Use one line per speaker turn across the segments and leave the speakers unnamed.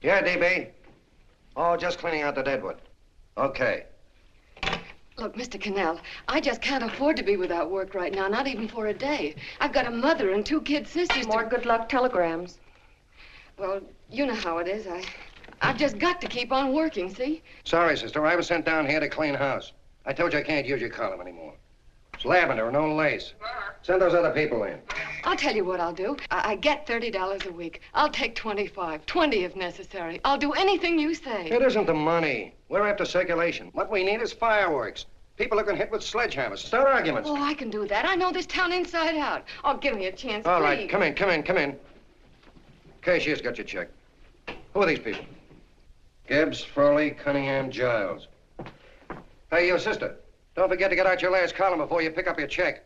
Yeah, DB? Oh, just cleaning out the deadwood. Okay.
Look, Mr. Cannell, I just can't afford to be without work right now, not even for a day. I've got a mother and 2 kid sisters.
More good luck telegrams.
Well, you know how it is. I've just got to keep on working, see?
Sorry, sister. I was sent down here to clean house. I told you I can't use your column anymore. It's lavender and no lace. Send those other people in.
I'll tell you what I'll do. I get $30 a week. I'll take 25, 20 if necessary. I'll do anything you say.
It isn't the money. We're after circulation. What we need is fireworks. People who can hit with sledgehammers. Start arguments.
Oh, I can do that. I know this town inside out. Oh, give me a chance,
All
please.
right, come in. Cashier's got your check. Who are these people? Gibbs, Furley, Cunningham, Giles. Hey, you sister. Don't forget to get out your last column before you pick up your check.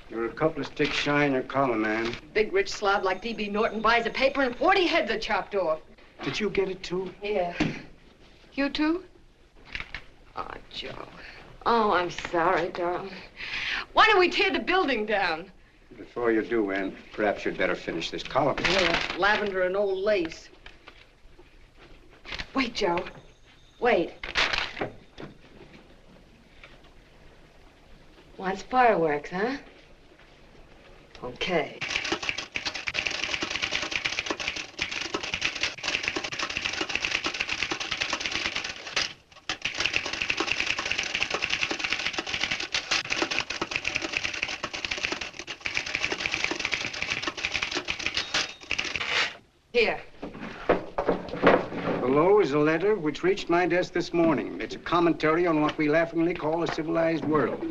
You're a couple of sticks shy in your column, man.
Big rich slob like D.B. Norton buys a paper and 40 heads are chopped off.
Did you get it, too?
Yeah. You too? Oh, Joe. Oh, I'm sorry, darling. Why don't we tear the building down?
Before you do, Ann, perhaps you'd better finish this column.
Yeah, lavender and old lace. Wait, Joe. Wait. Wants fireworks, huh? Okay. Here.
Below is a letter which reached my desk this morning. It's a commentary on what we laughingly call a civilized world.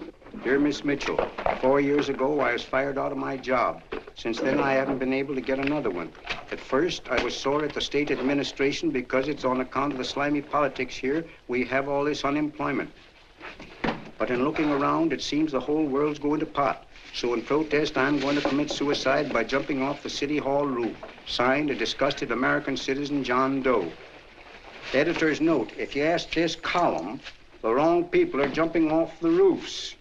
Dear Miss Mitchell, 4 years ago, I was fired out of my job. Since then, I haven't been able to get another one. At first, I was sore at the state administration because it's on account of the slimy politics here we have all this unemployment. But in looking around, it seems the whole world's going to pot. So in protest, I'm going to commit suicide by jumping off the City Hall roof. Signed, a disgusted American citizen, John Doe. Editor's note, if you ask this column, the wrong people are jumping off the roofs.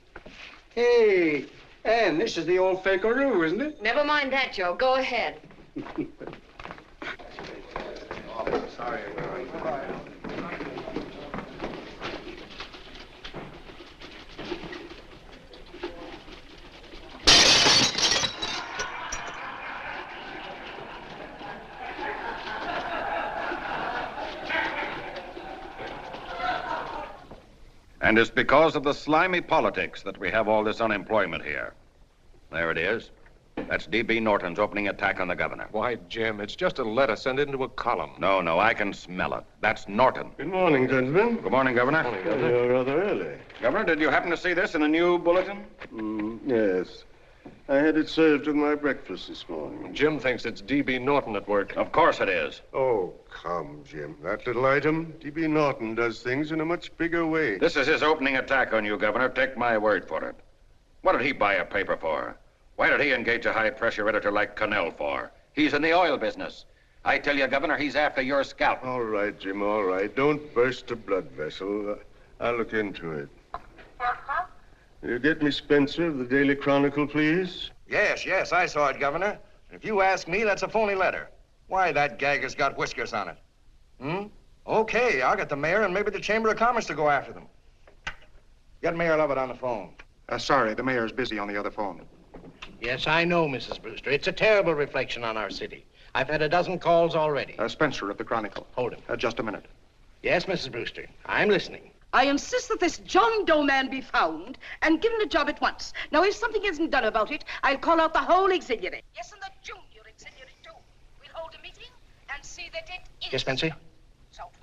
Hey, Ann, this is the old fakeroo, isn't it?
Never mind that, Joe. Go ahead.
Sorry.
And it's because of the slimy politics that we have all this unemployment here. There it is. That's D.B. Norton's opening attack on the governor.
Why, Jim, it's just a letter sent into a column.
No, I can smell it. That's Norton.
Good morning, gentlemen.
Good morning, Governor.
Morning, Governor.
You're rather early.
Governor, did you happen to see this in the new bulletin?
Yes. I had it served with my breakfast this morning.
Jim thinks it's D.B. Norton at work.
Of course it is.
Oh, come, Jim. That little item, D.B. Norton does things in a much bigger way.
This is his opening attack on you, Governor. Take my word for it. What did he buy a paper for? Why did he engage a high-pressure editor like Cannell for? He's in the oil business. I tell you, Governor, he's after your scalp.
All right, Jim, all right. Don't burst a blood vessel. I'll look into it. Will you get me Spencer of the Daily Chronicle, please?
Yes, I saw it, Governor. If you ask me, that's a phony letter. Why, that gagger's got whiskers on it. Okay, I'll get the mayor and maybe the Chamber of Commerce to go after them. Get Mayor Lovett on the phone.
Sorry, the mayor's busy on the other phone.
Yes, I know, Mrs. Brewster. It's a terrible reflection on our city. I've had a dozen calls already.
Spencer of the Chronicle.
Hold him.
Just a minute.
Yes, Mrs. Brewster. I'm listening.
I insist that this John Doe man be found and given a job at once. Now, if something isn't done about it, I'll call out the whole auxiliary. Yes, and the junior auxiliary, too. We'll hold a meeting and see that it is.
Yes, Spencer?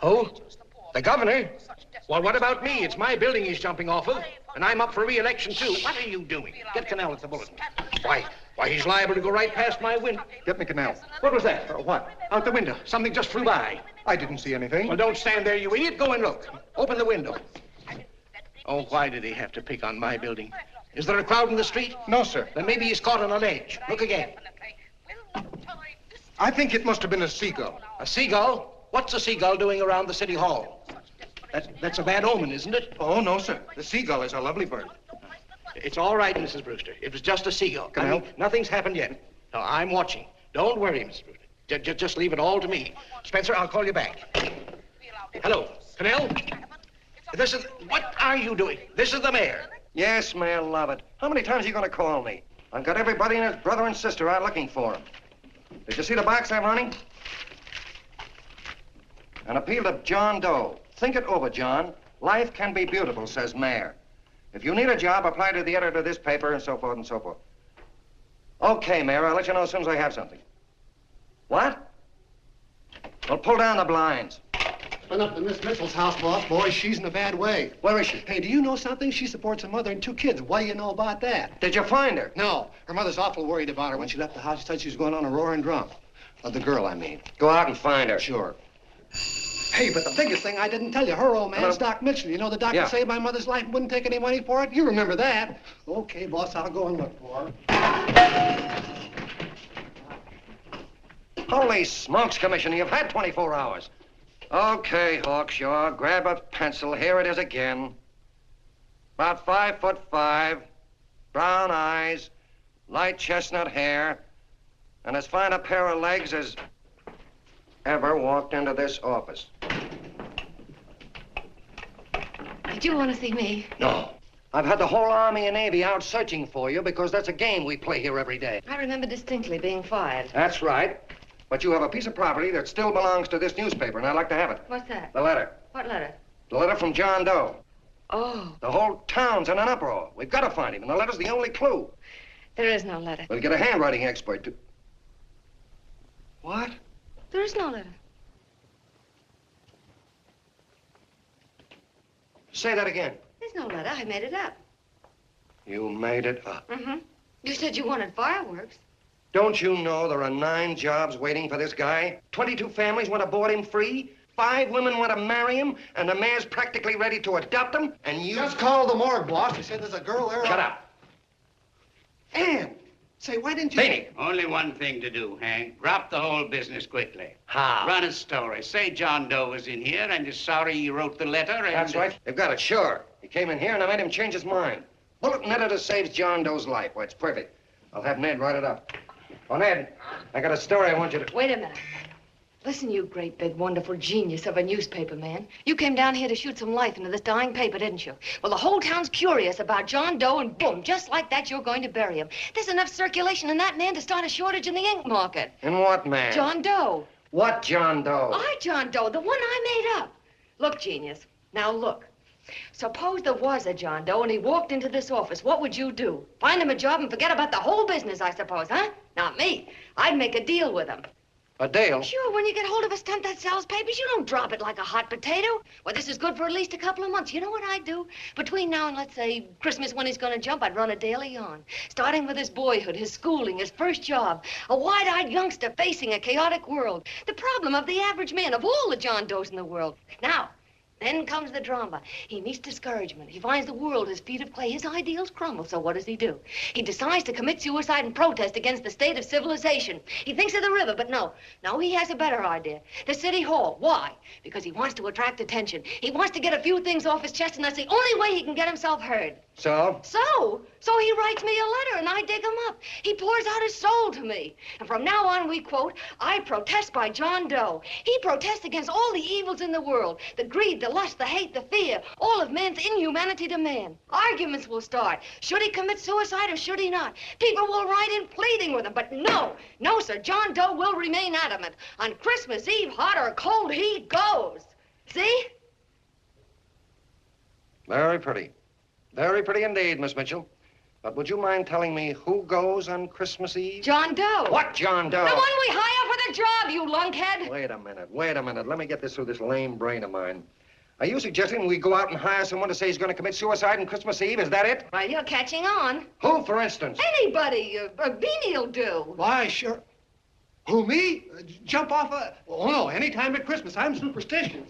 Who? The governor? Well, what about me? It's my building he's jumping off of, and I'm up for re-election, too. What are you doing? Get Cannell at the bulletin. Why, he's liable to go right past my window.
Get me Cannell.
What was that?
What?
Out the window. Something just flew by.
I didn't see anything.
Well, don't stand there, you idiot. Go and look. Open the window. Oh, why did he have to pick on my building? Is there a crowd in the street?
No, sir.
Then maybe he's caught on a ledge. Look again.
I think it must have been a seagull.
A seagull? What's a seagull doing around the city hall? That's a bad omen, isn't it?
Oh, no, sir. The seagull is a lovely bird.
It's all right, Mrs. Brewster. It was just a seagull.
Can I help?
Nothing's happened yet. No, I'm watching. Don't worry, Mrs. Brewster. Just leave it all to me. Spencer, I'll call you back. Hello, Canal? What are you doing? This is the mayor.
Yes, Mayor Lovett. How many times are you going to call me? I've got everybody and his brother and sister out looking for him. Did you see the box I'm running? An appeal to John Doe. Think it over, John. Life can be beautiful, says Mayor. If you need a job, apply to the editor of this paper and so forth and so forth. Okay, Mayor, I'll let you know as soon as I have something. What? Well, pull down the blinds.
Been up to Miss Mitchell's house, boss. Boy, she's in a bad way.
Where is she?
Hey, do you know something? She supports a mother and 2 kids. What do you know about that?
Did you find her?
No. Her mother's awful worried about her. When she left the house, she said she was going on a roaring drunk. The girl, I mean.
Go out and find her.
Sure. Hey, but the biggest thing I didn't tell you, her old man's Doc Mitchell. You know the doctor saved my mother's life and wouldn't take any money for it? You remember that. Okay, boss, I'll go and look for her.
Holy smokes, Commissioner, you've had 24 hours. Okay, Hawkshaw, grab a pencil. Here it is again. About 5'5", brown eyes, light chestnut hair, and as fine a pair of legs as ever walked into this office.
Did you want to see me?
No. I've had the whole Army and Navy out searching for you because that's a game we play here every day.
I remember distinctly being fired.
That's right. But you have a piece of property that still belongs to this newspaper, and I'd like to have it.
What's that?
The letter.
What letter?
The letter from John Doe.
Oh.
The whole town's in an uproar. We've got to find him, and the letter's the only clue.
There is no letter.
We'll get a handwriting expert to... What?
There is no letter.
Say that again.
There's no letter. I made it up.
You made it up.
Mm-hmm. You said you wanted fireworks.
Don't you know there are 9 jobs waiting for this guy? 22 families want to board him free. 5 women want to marry him, and the mayor's practically ready to adopt him, and you...
Just call the morgue, boss. They said there's a girl there.
Shut up.
Ann, say, why didn't you...
Beanie.
Only one thing to do, Hank. Drop the whole business quickly.
How?
Run a story. Say John Doe was in here and is sorry he wrote the letter and...
That's right. They've got it, sure. He came in here and I made him change his mind. Bulletin editor saves John Doe's life. Why, it's perfect. I'll have Ned write it up. Oh, Ned, I got a story I want you to...
Wait a minute. Listen, you great, big, wonderful genius of a newspaper man. You came down here to shoot some life into this dying paper, didn't you? Well, the whole town's curious about John Doe, and boom, just like that, you're going to bury him. There's enough circulation in that man to start a shortage in the ink market.
In what man?
John Doe.
What John Doe?
John Doe, the one I made up. Look, genius, now look. Suppose there was a John Doe and he walked into this office. What would you do? Find him a job and forget about the whole business, I suppose, huh? Not me. I'd make a deal with him.
A deal?
Sure, when you get hold of a stunt that sells papers, you don't drop it like a hot potato. Well, this is good for at least a couple of months. You know what I'd do? Between now and, let's say, Christmas when he's going to jump, I'd run a daily on. Starting with his boyhood, his schooling, his first job. A wide-eyed youngster facing a chaotic world. The problem of the average man, of all the John Does in the world. Now, then comes the drama. He meets discouragement. He finds the world his feet of clay. His ideals crumble, so what does he do? He decides to commit suicide and protest against the state of civilization. He thinks of the river, but no, he has a better idea. The city hall. Why? Because he wants to attract attention. He wants to get a few things off his chest, and that's the only way he can get himself heard.
So?
So he writes me a letter, and I dig him up. He pours out his soul to me. And from now on, we quote, I protest by John Doe. He protests against all the evils in the world. The greed, the lust, the hate, the fear. All of man's inhumanity to man. Arguments will start. Should he commit suicide or should he not? People will write in pleading with him. But no, sir, John Doe will remain adamant. On Christmas Eve, hot or cold, he goes. See?
Very pretty. Very pretty indeed, Miss Mitchell. But would you mind telling me who goes on Christmas Eve?
John Doe.
What John Doe?
The one we hire for the job, you lunkhead.
Wait a minute. Let me get this through this lame brain of mine. Are you suggesting we go out and hire someone to say he's going to commit suicide on Christmas Eve? Is that it?
Well, you're catching on.
Who, for instance?
Anybody. Beanie'll do.
Why, sure. Who, me? Jump off a... Oh, no, any time at Christmas. I'm superstitious.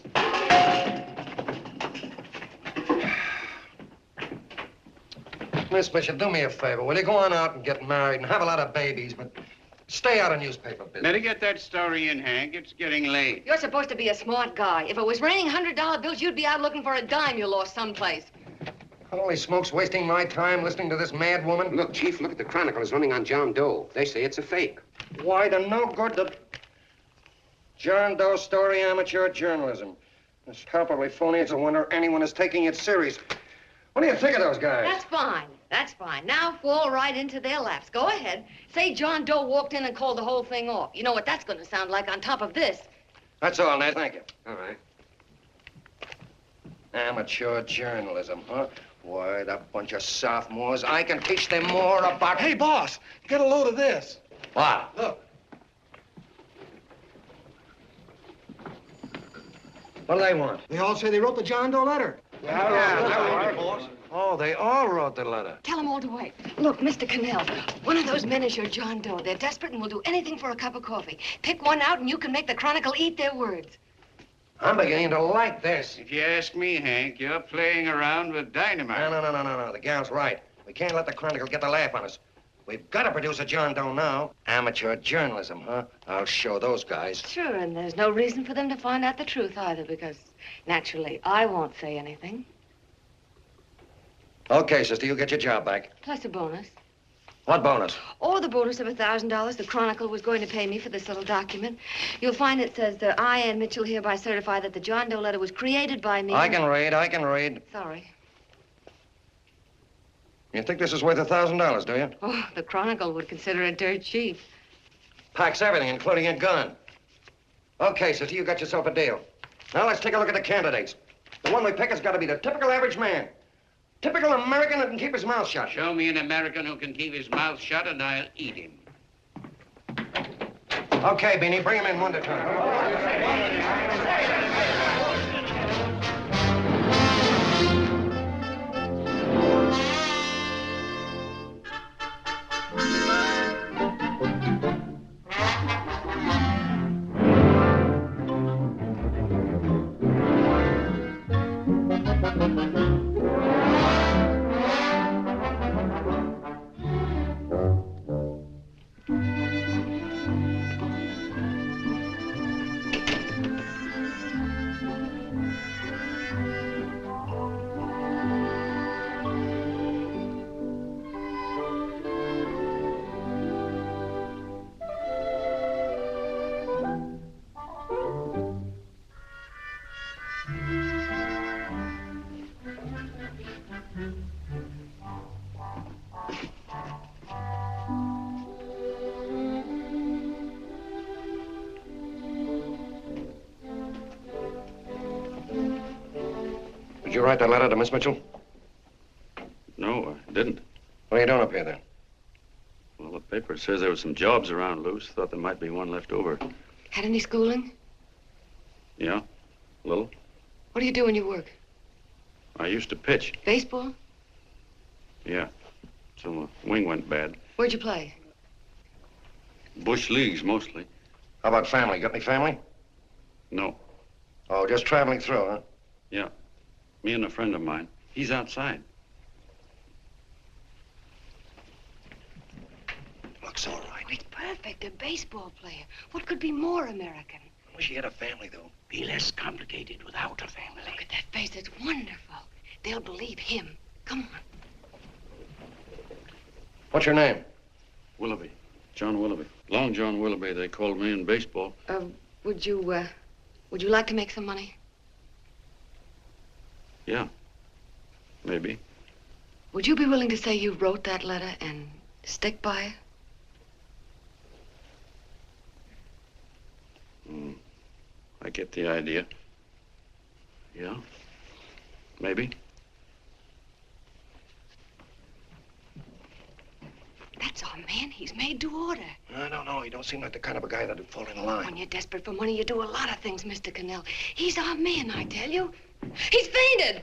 Miss Bishop, do me a favor. Will you go on out and get married and have a lot of babies, but Stay out of newspaper business.
Better get that story in, Hank. It's getting late.
You're supposed to be a smart guy. If it was raining $100 bills, you'd be out looking for a dime you lost someplace.
Holy smokes, wasting my time listening to this mad woman.
Look, Chief, look at the Chronicle. It's running on John Doe. They say it's a fake.
Why, the no good to... John Doe story, amateur journalism. It's palpably phony. It's a wonder anyone is taking it serious. What do you think of those guys?
That's fine. That's fine. Now fall right into their laps. Go ahead. Say John Doe walked in and called the whole thing off. You know what that's going to sound like on top of this.
That's all, Ned. Thank you. All right. Amateur journalism, huh? Why, that bunch of sophomores, I can teach them more about...
Hey, boss, get a load of this.
What?
Look.
What do they want?
They all say they wrote the John Doe letter.
Yeah, oh, they all wrote the letter.
Tell them all to wait. Look, Mr. Cannell, one of those men is your John Doe. They're desperate and will do anything for a cup of coffee. Pick one out and you can make the Chronicle eat their words.
I'm beginning to like this.
If you ask me, Hank, you're playing around with dynamite.
No. The gal's right. We can't let the Chronicle get the laugh on us. We've got to produce a John Doe now. Amateur journalism, huh? I'll show those guys.
Sure, and there's no reason for them to find out the truth either, because naturally, I won't say anything.
Okay, sister, you get your job back.
Plus a bonus.
What bonus?
Or the bonus of $1,000 the Chronicle was going to pay me for this little document. You'll find it says that I, Ann Mitchell, hereby certify that the John Doe letter was created by me.
I can read.
Sorry.
You think this is worth $1,000, do you?
Oh, the Chronicle would consider it dirt cheap.
Packs everything, including a gun. Okay, sister, you got yourself a deal. Now let's take a look at the candidates. The one we pick has got to be the typical average man. Typical American who can keep his mouth shut.
Show me an American who can keep his mouth shut and I'll eat him.
Okay, Beanie, bring him in one at a time. Did you write that letter to Miss Mitchell?
No, I didn't.
What are you doing up here, then?
Well, the paper says there were some jobs around loose. Thought there might be one left over.
Had any schooling?
Yeah, a little.
What do you do when you work?
I used to pitch.
Baseball?
Yeah, till the wing went bad.
Where'd you play?
Bush leagues, mostly.
How about family? Got any family?
No.
Oh, just traveling through, huh?
Yeah. Me and a friend of mine. He's outside.
Looks all right.
It's perfect, a baseball player. What could be more American?
Wish he had a family, though.
Be less complicated without a family.
Look at that face, it's wonderful. They'll believe him. Come on.
What's your name?
Willoughby. John Willoughby. Long John Willoughby, they called me in baseball.
Would you like to make some money?
Yeah. Maybe.
Would you be willing to say you wrote that letter and stick by it?
I get the idea. Yeah. Maybe.
That's our man. He's made to order.
I don't know. He don't seem like the kind of a guy that'd fall in line.
When you're desperate for money, you do a lot of things, Mr. Cannell. He's our man, I tell you. He's fainted.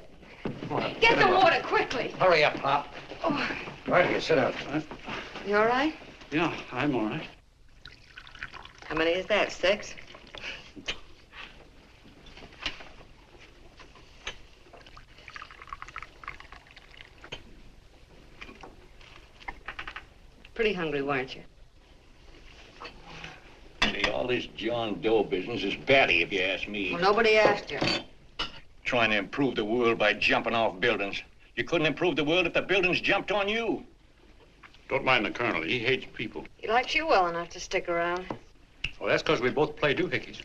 Well,
Get the water quickly.
Hurry up, Pop.
Oh.
Right here, sit down.
You all right?
Yeah, I'm all right.
How many is that, 6? Pretty hungry, weren't you?
All this John Doe business is batty, if you ask me.
Well, nobody asked you.
Trying to improve the world by jumping off buildings. You couldn't improve the world if the buildings jumped on you.
Don't mind the colonel. He hates people.
He likes you well enough to stick around.
Well, that's because we both play doohickeys.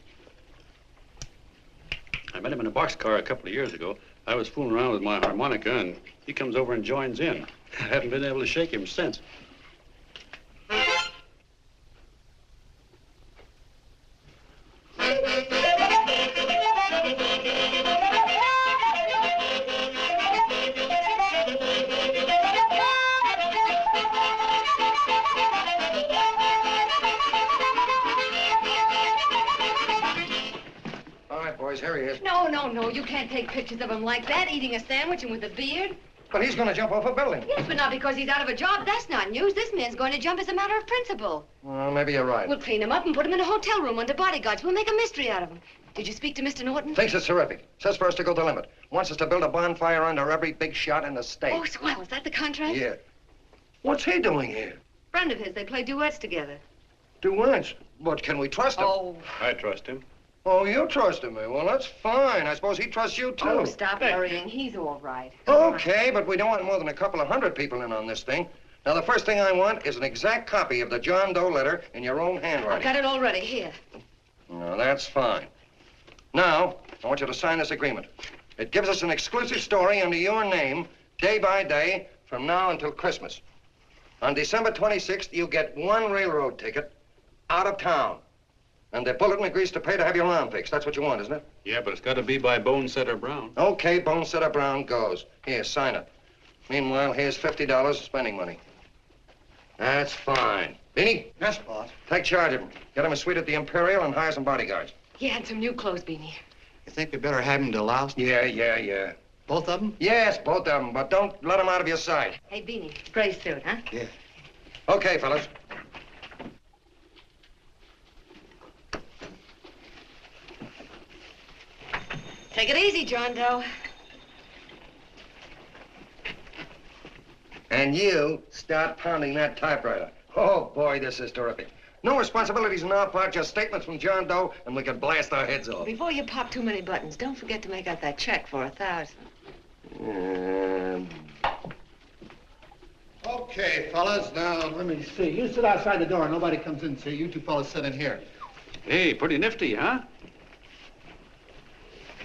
I met him in a boxcar a couple of years ago. I was fooling around with my harmonica, and he comes over and joins in. I haven't been able to shake him since.
Here he is.
No, you can't take pictures of him like that, eating a sandwich and with a beard.
But he's going to jump off a building.
Yes, but not because he's out of a job. That's not news. This man's going to jump as a matter of principle.
Well, maybe you're right.
We'll clean him up and put him in a hotel room under bodyguards. We'll make a mystery out of him. Did you speak to Mr. Norton?
Thinks it's terrific. Says for us to go the limit. Wants us to build a bonfire under every big shot in the state.
Oh, swell. Is that the contract?
Yeah. What's he doing here?
Friend of his. They play duets together.
Duets? But can we trust him?
Oh.
I trust him.
Oh, you trusted me. Well, that's fine. I suppose he trusts you, too.
Oh, stop worrying. He's all right.
Okay, but we don't want more than a couple of hundred people in on this thing. Now, the first thing I want is an exact copy of the John Doe letter in your own handwriting.
I've got it already. Here.
No, that's fine. Now, I want you to sign this agreement. It gives us an exclusive story under your name, day by day, from now until Christmas. On December 26th, you get one railroad ticket out of town. And the bulletin agrees to pay to have your arm fixed. That's what you want, isn't it?
Yeah, but it's got to be by Bonesetter Brown.
Okay, Bonesetter Brown goes. Here, sign it. Meanwhile, here's $50 spending money. That's fine. Beanie?
Yes, boss.
Take charge of him. Get him a suite at the Imperial and hire some bodyguards.
Yeah, and some new clothes, Beanie.
You think we better have him deloused?
Yeah.
Both of them?
Yes, both of them, but don't let them out of your sight.
Hey, Beanie, gray suit, huh?
Yeah.
Okay, fellas.
Take it easy, John Doe.
And you start pounding that typewriter. Oh, boy, this is terrific. No responsibilities on our part, just statements from John Doe, and we can blast our heads off.
Before you pop too many buttons, don't forget to make out that check for $1,000.
Okay, fellas, now, let me see. You sit outside the door. Nobody comes in, see? You two fellas sit in here.
Hey, pretty nifty, huh?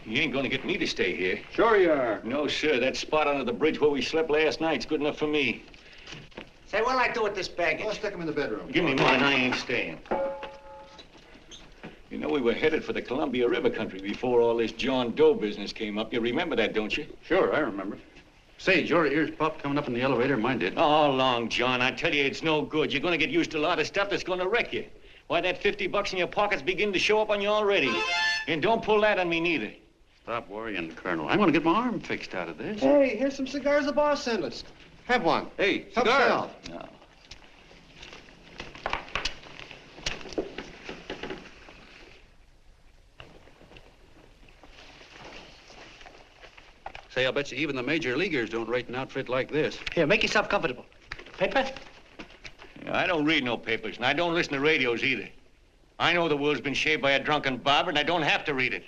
You ain't gonna get me to stay here.
Sure you are.
No, sir. That spot under the bridge where we slept last night's good enough for me.
Say, what'll I do with this baggage?
Well, stick him in the bedroom.
Give me mine. I ain't staying. You know, we were headed for the Columbia River country before all this John Doe business came up. You remember that, don't you?
Sure, I remember. Say, your ears popped coming up in the elevator. Mine did.
Oh, Long John, I tell you, it's no good. You're gonna get used to a lot of stuff that's gonna wreck you. Why, that $50 in your pocket's beginning to show up on you already. And don't pull that on me, neither.
Stop worrying, Colonel. I'm gonna get my arm fixed out of this.
Hey, here's some cigars the boss sent us. Have one.
Hey,
Help
cigars.
yourself.
No.
Say, I'll bet you even the major leaguers don't rate an outfit like this.
Here, make yourself comfortable. Paper?
I don't read no papers, and I don't listen to radios either. I know the world's been shaped by a drunken barber, and I don't have to read it.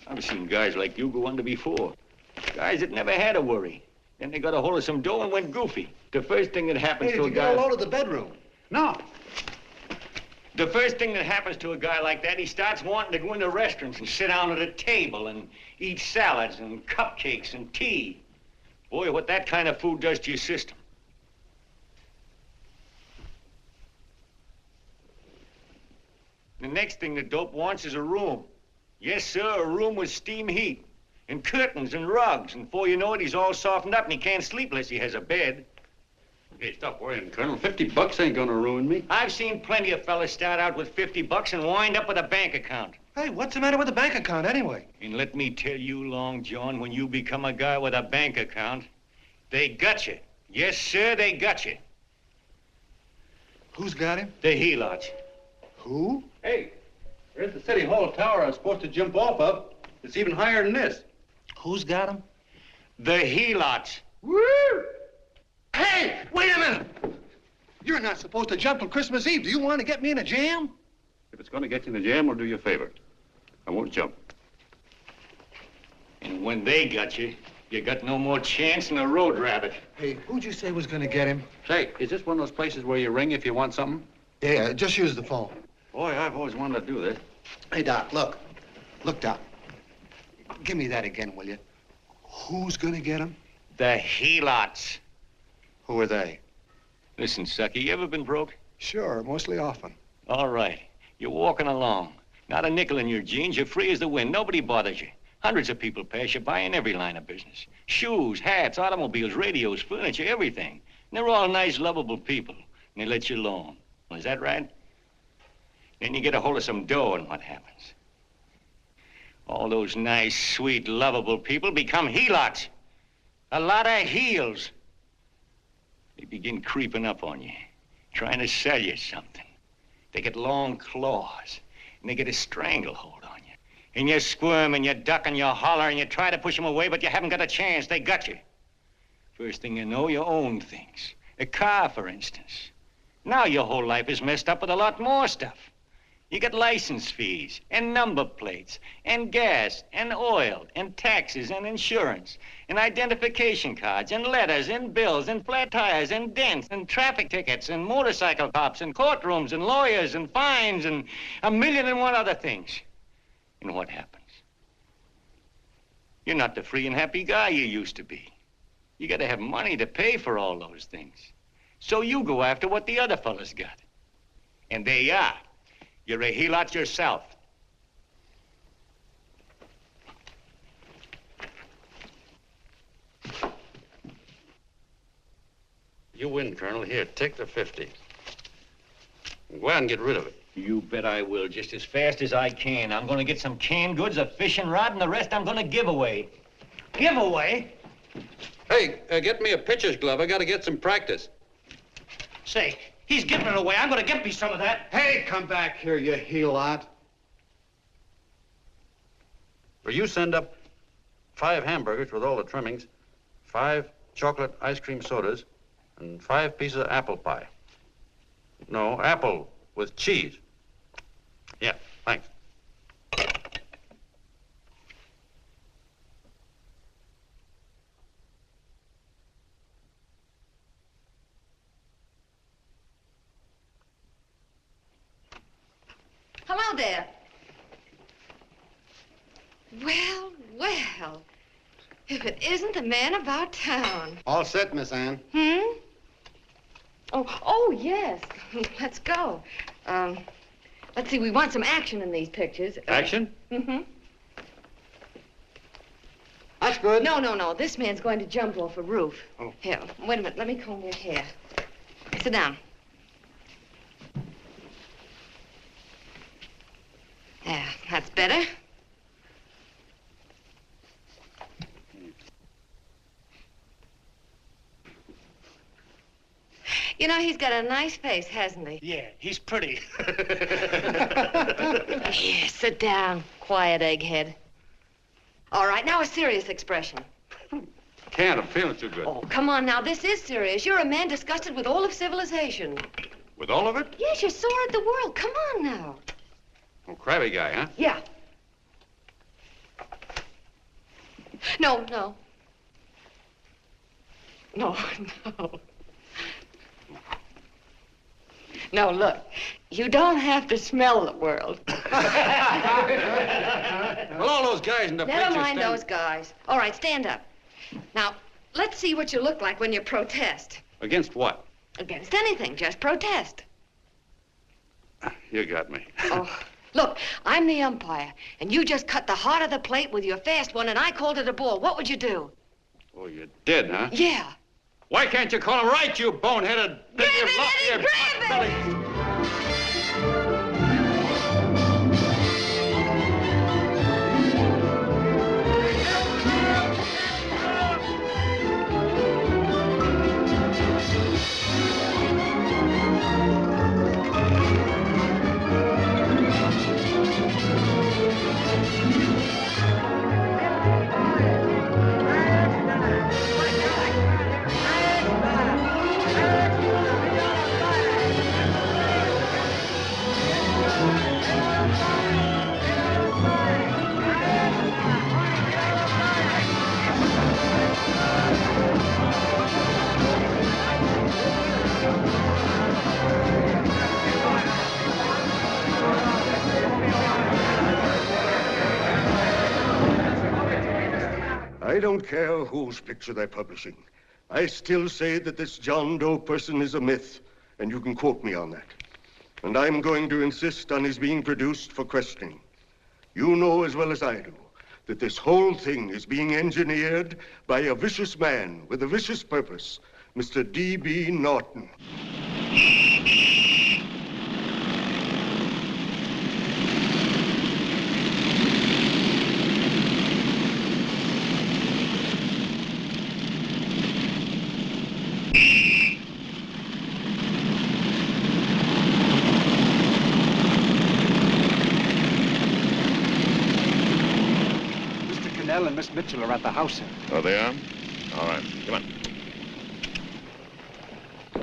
I've seen guys like you go under before. Guys that never had a worry. Then they got a hold of some dough and went goofy. The first thing that happens
Hey,
to
did
a
you
guy...
get a load of the bedroom?
No.
The first thing that happens to a guy like that, he starts wanting to go into restaurants and sit down at a table and eat salads and cupcakes and tea. Boy, what that kind of food does to your system. The next thing the dope wants is a room. Yes, sir, a room with steam heat and curtains and rugs. And before you know it, he's all softened up and he can't sleep unless he has a bed.
Hey, stop worrying, Colonel. $50 ain't gonna ruin me.
I've seen plenty of fellas start out with $50 and wind up with a bank account.
Hey, what's the matter with the bank account, anyway?
And let me tell you, Long John, when you become a guy with a bank account, they got you. Yes, sir, they got you.
Who's got him?
The helots.
Who?
Hey, there's the City Hall tower I was supposed to jump off of. It's even higher than this.
Who's got him?
The helots.
Woo! Hey, wait a minute! You're not supposed to jump till Christmas Eve. Do you want to get me in a jam?
If it's going to get you in the jam, I'll do you a favor. I won't jump.
And when they got you, you got no more chance than a road rabbit.
Hey, who'd you say was going to get him?
Say, is this one of those places where you ring if you want something?
Yeah, just use the phone.
Boy, I've always wanted to do this.
Hey, Doc, look. Look, Doc. Give me that again, will you? Who's going to get him?
The helots.
Who are they?
Listen, Sucky, you ever been broke?
Sure, mostly often.
All right. You're walking along. Not a nickel in your jeans. You're free as the wind. Nobody bothers you. Hundreds of people pass you by in every line of business. Shoes, hats, automobiles, radios, furniture, everything. And they're all nice, lovable people. And they let you alone. Is that right? Then you get a hold of some dough, and what happens? All those nice, sweet, lovable people become helots. A lot of heels. They begin creeping up on you, trying to sell you something. They get long claws, and they get a stranglehold on you. And you squirm, and you duck, and you holler, and you try to push them away, but you haven't got a chance. They got you. First thing you know, you own things. A car, for instance. Now your whole life is messed up with a lot more stuff. You get license fees, and number plates, and gas, and oil, and taxes, and insurance, and identification cards, and letters, and bills, and flat tires, and dents, and traffic tickets, and motorcycle cops, and courtrooms, and lawyers, and fines, and 1,000,001 other things. And what happens? You're not the free and happy guy you used to be. You gotta have money to pay for all those things. So you go after what the other fellas got. And there you are. You're a helot yourself.
You win, Colonel. Here, take the 50. Go out and get rid of it.
You bet I will, just as fast as I can. I'm gonna get some canned goods, a fishing rod, and the rest I'm gonna give away. Give away?
Hey, get me a pitcher's glove. I gotta get some practice.
Say, he's giving it away. I'm gonna get me some of that.
Hey, come back here, you helot.
Or you send up 5 hamburgers with all the trimmings, 5 chocolate ice cream sodas, and 5 pieces of apple pie. No, apple with cheese. Yeah, thanks.
Hello there. Well, well. If it isn't the man about town.
All set, Miss Anne.
Oh, yes. Let's go. Let's see, we want some action in these pictures.
Action?
That's good.
No. This man's going to jump off a roof.
Oh.
Here, wait a minute. Let me comb your hair. Sit down. There, that's better. You know, he's got a nice face, hasn't he?
Yeah, he's pretty.
Here, sit down. Quiet, egghead. All right, now a serious expression.
Can't, I'm feeling too good.
Oh, come on now, this is serious. You're a man disgusted with all of civilization.
With all of it?
Yes, you're sore at the world. Come on now.
Oh, crabby guy, huh?
Yeah. No. No, look. You don't have to smell the world.
Well, all those guys in the
Never
picture
mind those guys. All right, stand up. Now, let's see what you look like when you protest.
Against what?
Against anything, just protest.
You got me.
Oh, look, I'm the umpire, and you just cut the heart of the plate with your fast one, and I called it a ball. What would you do?
Oh, you did, huh?
Yeah.
Why can't you call him right, you boneheaded...
Grab it, Eddie, grab it!
I don't care whose picture they're publishing. I still say that this John Doe person is a myth, and you can quote me on that. And I'm going to insist on his being produced for questioning. You know as well as I do that this whole thing is being engineered by a vicious man with a vicious purpose, Mr. D.B. Norton.
And Miss Mitchell are at the house, sir.
Oh, they are? All right, come on.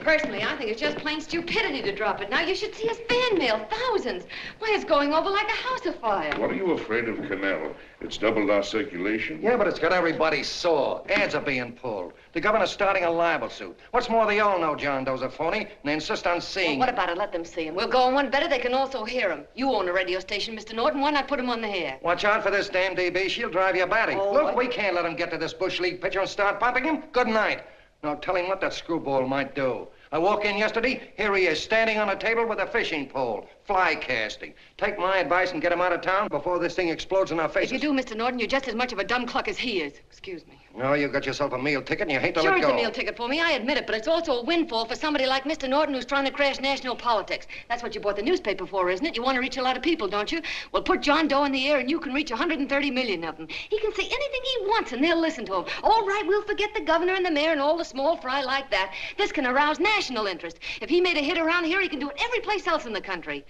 Personally, I think it's just plain stupidity to drop it. Now, you should see his fan mail, thousands. Why, it's going over like a house afire.
What are you afraid of, Canal? It's doubled our circulation.
Yeah, but it's got everybody sore. Ads are being pulled. The governor's starting a libel suit. What's more, they all know John Doe's a phony, and they insist on seeing
Well, what about it? Let them see him. We'll go on one better. They can also hear him. You own a radio station, Mr. Norton. Why not put him on the air?
Watch out for this damn DB. She'll drive you batty.
Oh,
Look, we can't let him get to this Bush League pitcher and start pumping him. Good night. Now, tell him what that screwball might do. I walk in yesterday, here he is, standing on a table with a fishing pole, fly casting. Take my advice and get him out of town before this thing explodes in our faces.
If you do, Mr. Norton, you're just as much of a dumb cluck as he is. Excuse me.
No, you got yourself a meal ticket and you hate to
Sure,
let go.
it's a meal ticket for me, I admit it, but it's also a windfall for somebody like Mr. Norton who's trying to crash national politics. That's what you bought the newspaper for, isn't it? You want to reach a lot of people, don't you? Well, put John Doe in the air and you can reach 130 million of them. He can say anything he wants and they'll listen to him. All right, we'll forget the governor and the mayor and all the small fry like that. This can arouse national interest. If he made a hit around here, he can do it every place else in the country.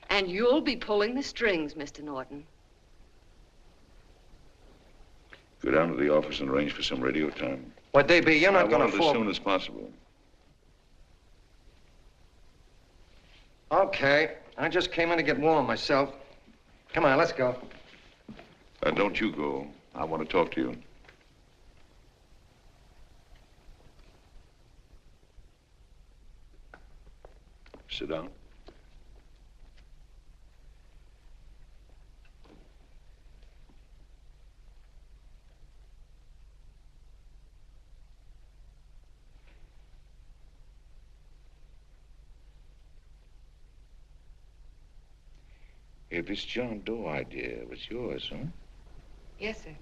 And you'll be pulling the strings, Mr. Norton.
Go down to the office and arrange for some radio time.
What, DB, you're not going
I
to
want it as soon as possible.
Okay. I just came in to get warm myself. Come on, let's go.
Don't you go. I want to talk to you. Sit down. Hey, this John Doe idea was yours, huh?
Yes, sir.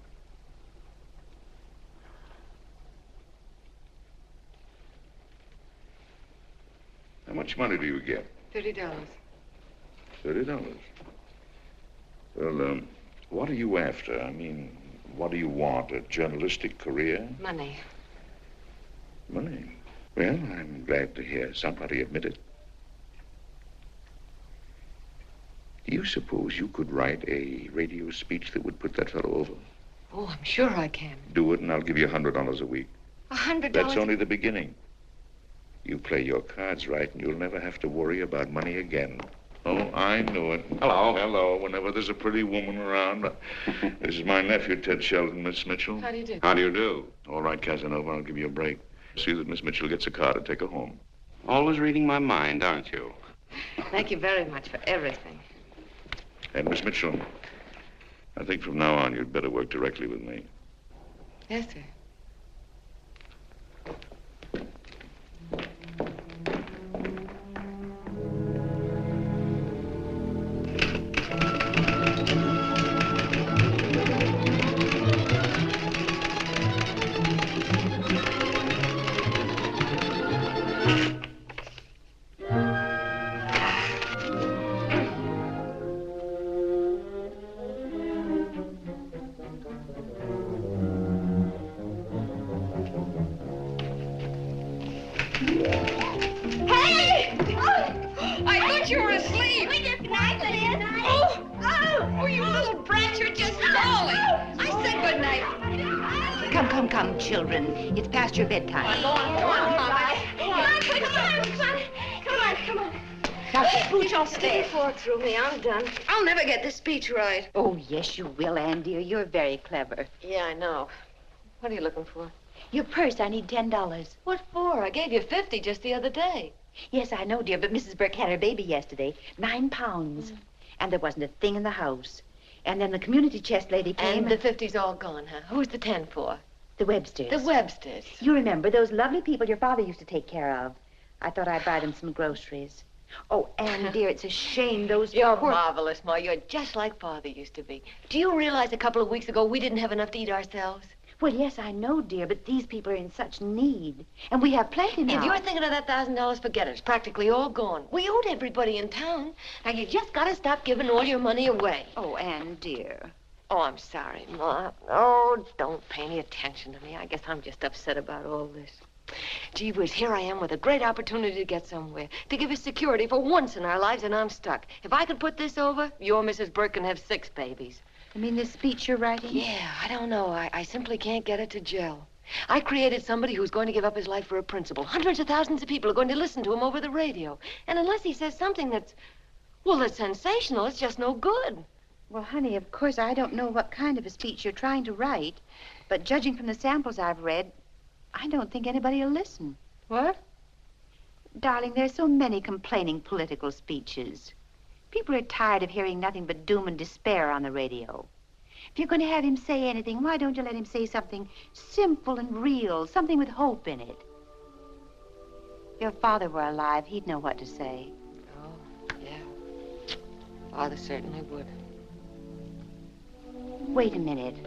How much money do you get?
$30.
$30. Well, what are you after? I mean, what do you want? A journalistic career?
Money.
Money? Well, I'm glad to hear somebody admit it. Do you suppose you could write a radio speech that would put that fellow over?
Oh, I'm sure I can.
Do it, and I'll give you $100 a week.
$100?
That's only the beginning. You play your cards right, and you'll never have to worry about money again. Oh, I knew it.
Hello.
Hello. Whenever there's a pretty woman around. This is my nephew, Ted Sheldon, Miss Mitchell.
How do you do?
How do you do?
All right, Casanova, I'll give you a break. See that Miss Mitchell gets a car to take her home.
Always reading my mind, aren't you?
Thank you very much for everything.
And Miss Mitchell, I think from now on you'd better work directly with me.
Yes, sir.
Come, children. It's past your bedtime.
Go on, Mama. Come on.
Now, Pooch, I'll
Stay
stay.
fork through me. I'm done. I'll never get this speech right.
Oh, yes, you will, Ann, dear. You're very clever.
Yeah, I know. What are you looking for?
Your purse, I need $10.
What for? I gave you 50 just the other day.
Yes, I know, dear, but Mrs. Burke had her baby yesterday. 9 pounds. And there wasn't a thing in the house. And then the community chest lady came.
And the 50's all gone, huh? Who's the 10 for?
The Websters.
The Websters.
You remember those lovely people your father used to take care of. I thought I'd buy them some groceries. Oh, Anne, dear, it's a shame those
You're
poor...
marvelous, Ma. You're just like Father used to be. Do you realize a couple of weeks ago we didn't have enough to eat ourselves?
Well, yes, I know, dear, but these people are in such need. And we have plenty now.
If you're thinking of that $1,000, forget it. It's practically all gone. We owed everybody in town. Now, you just got to stop giving all your money away.
Oh, Anne, dear.
Oh, I'm sorry, Ma. Oh, don't pay any attention to me. I guess I'm just upset about all this. Gee whiz, here I am with a great opportunity to get somewhere, to give us security for once in our lives, and I'm stuck. If I could put this over, your Mrs. Burke can have 6 babies.
You mean this speech you're writing?
Yeah, I don't know. I simply can't get it to gel. I created somebody who's going to give up his life for a principle. Hundreds of thousands of people are going to listen to him over the radio. And unless he says something that's sensational, it's just no good.
Well, honey, of course, I don't know what kind of a speech you're trying to write, but judging from the samples I've read, I don't think anybody will listen.
What?
Darling, there's so many complaining political speeches. People are tired of hearing nothing but doom and despair on the radio. If you're going to have him say anything, why don't you let him say something simple and real, something with hope in it? If your father were alive, he'd know what to say.
Oh, yeah. Father certainly would.
Wait a minute.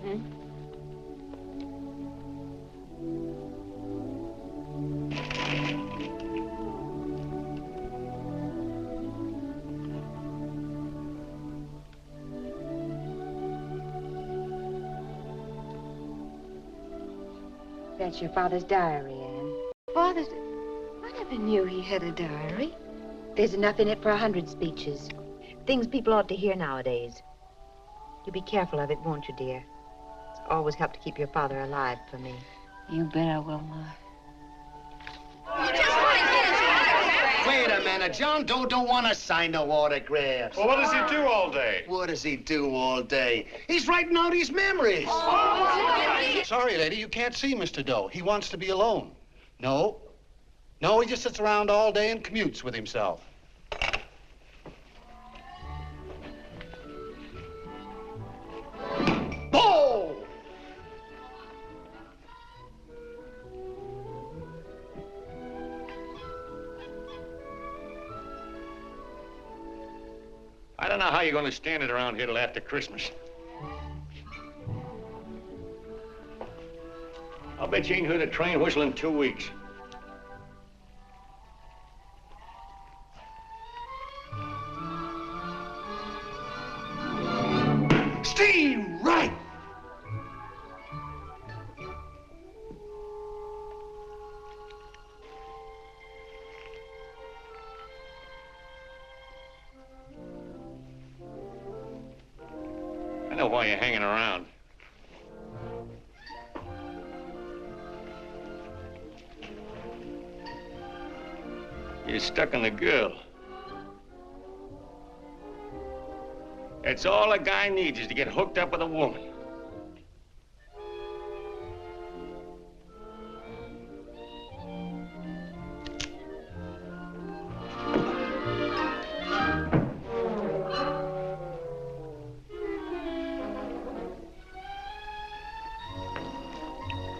That's your father's diary, Anne.
Father's... I never knew he had a diary.
There's enough in it for 100 speeches. Things people ought to hear nowadays. You be careful of it, won't you, dear? It's always helped to keep your father alive for me.
You bet I will, Ma.
Wait a minute. John Doe don't want to sign no autographs.
Well, what does he do all day?
What does he do all day? He's writing out his memories.
Sorry, lady, you can't see Mr. Doe. He wants to be alone. No, he just sits around all day and commutes with himself.
Boom!
I don't know how you're going to stand it around here till after Christmas. I'll bet you ain't heard a train whistle in 2 weeks.
Steam right!
I know why you're hanging around. You're stuck on the girl. That's all a guy needs, is to get hooked up with a woman.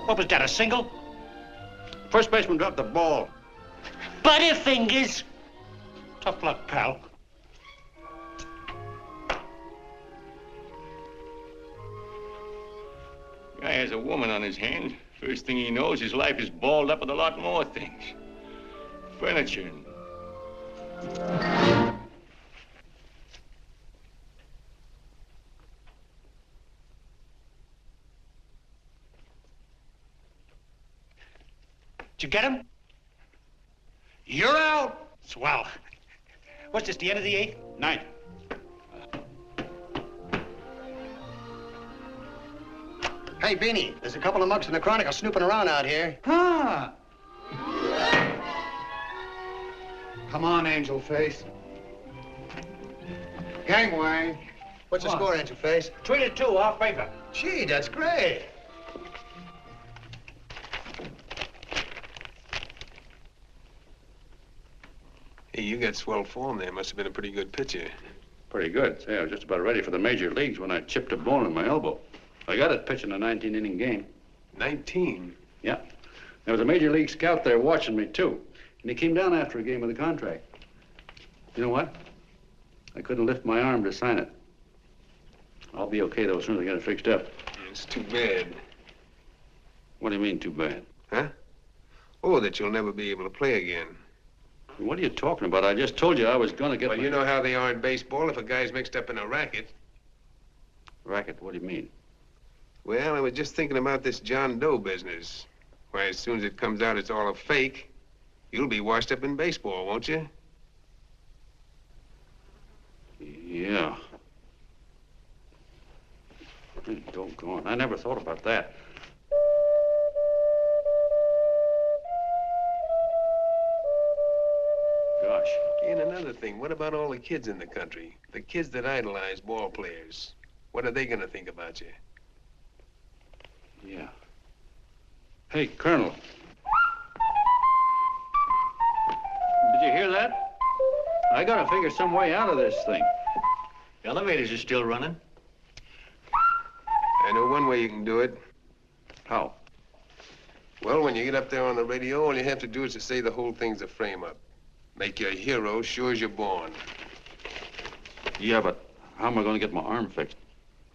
What was that, a single?
First baseman dropped the ball.
Butterfingers. Tough luck, pal.
Guy has a woman on his hands. First thing he knows, his life is balled up with a lot more things. Furniture and...
Did you get him? You're out. Swell. What's this, the end of the 8th?
9th.
Hey, Beanie, there's a couple of mugs from the Chronicle snooping around out here.
Huh. Come on, Angel Face. Gangway.
What's the score, Angel Face?
3-2, off paper.
Gee, that's great.
Hey, you got swell form there. Must have been a pretty good pitcher.
Pretty good. Say, I was just about ready for the major leagues when I chipped a bone in my elbow. I got it pitching a 19-inning game.
19?
Yeah. There was a major league scout there watching me, too. And he came down after a game with a contract. You know what? I couldn't lift my arm to sign it. I'll be okay, though, as soon as I get it fixed up.
It's too bad.
What do you mean, too bad?
Huh? Oh, that you'll never be able to play again.
What are you talking about? I just told you I was going to get...
Well, you know how they are in baseball if a guy's mixed up in a racket.
Racket? What do you mean?
Well, I was just thinking about this John Doe business. Why, as soon as it comes out it's all a fake, you'll be washed up in baseball, won't you?
Yeah. Hey, doggone. I never thought about that. Gosh.
And another thing, what about all the kids in the country? The kids that idolize ball players. What are they going to think about you?
Yeah. Hey, Colonel. Did you hear that? I gotta figure some way out of this thing.
Elevators are still running.
I know one way you can do it.
How?
Well, when you get up there on the radio, all you have to do is to say the whole thing's a frame-up. Make you a hero sure as you're born.
Yeah, but how am I gonna get my arm fixed?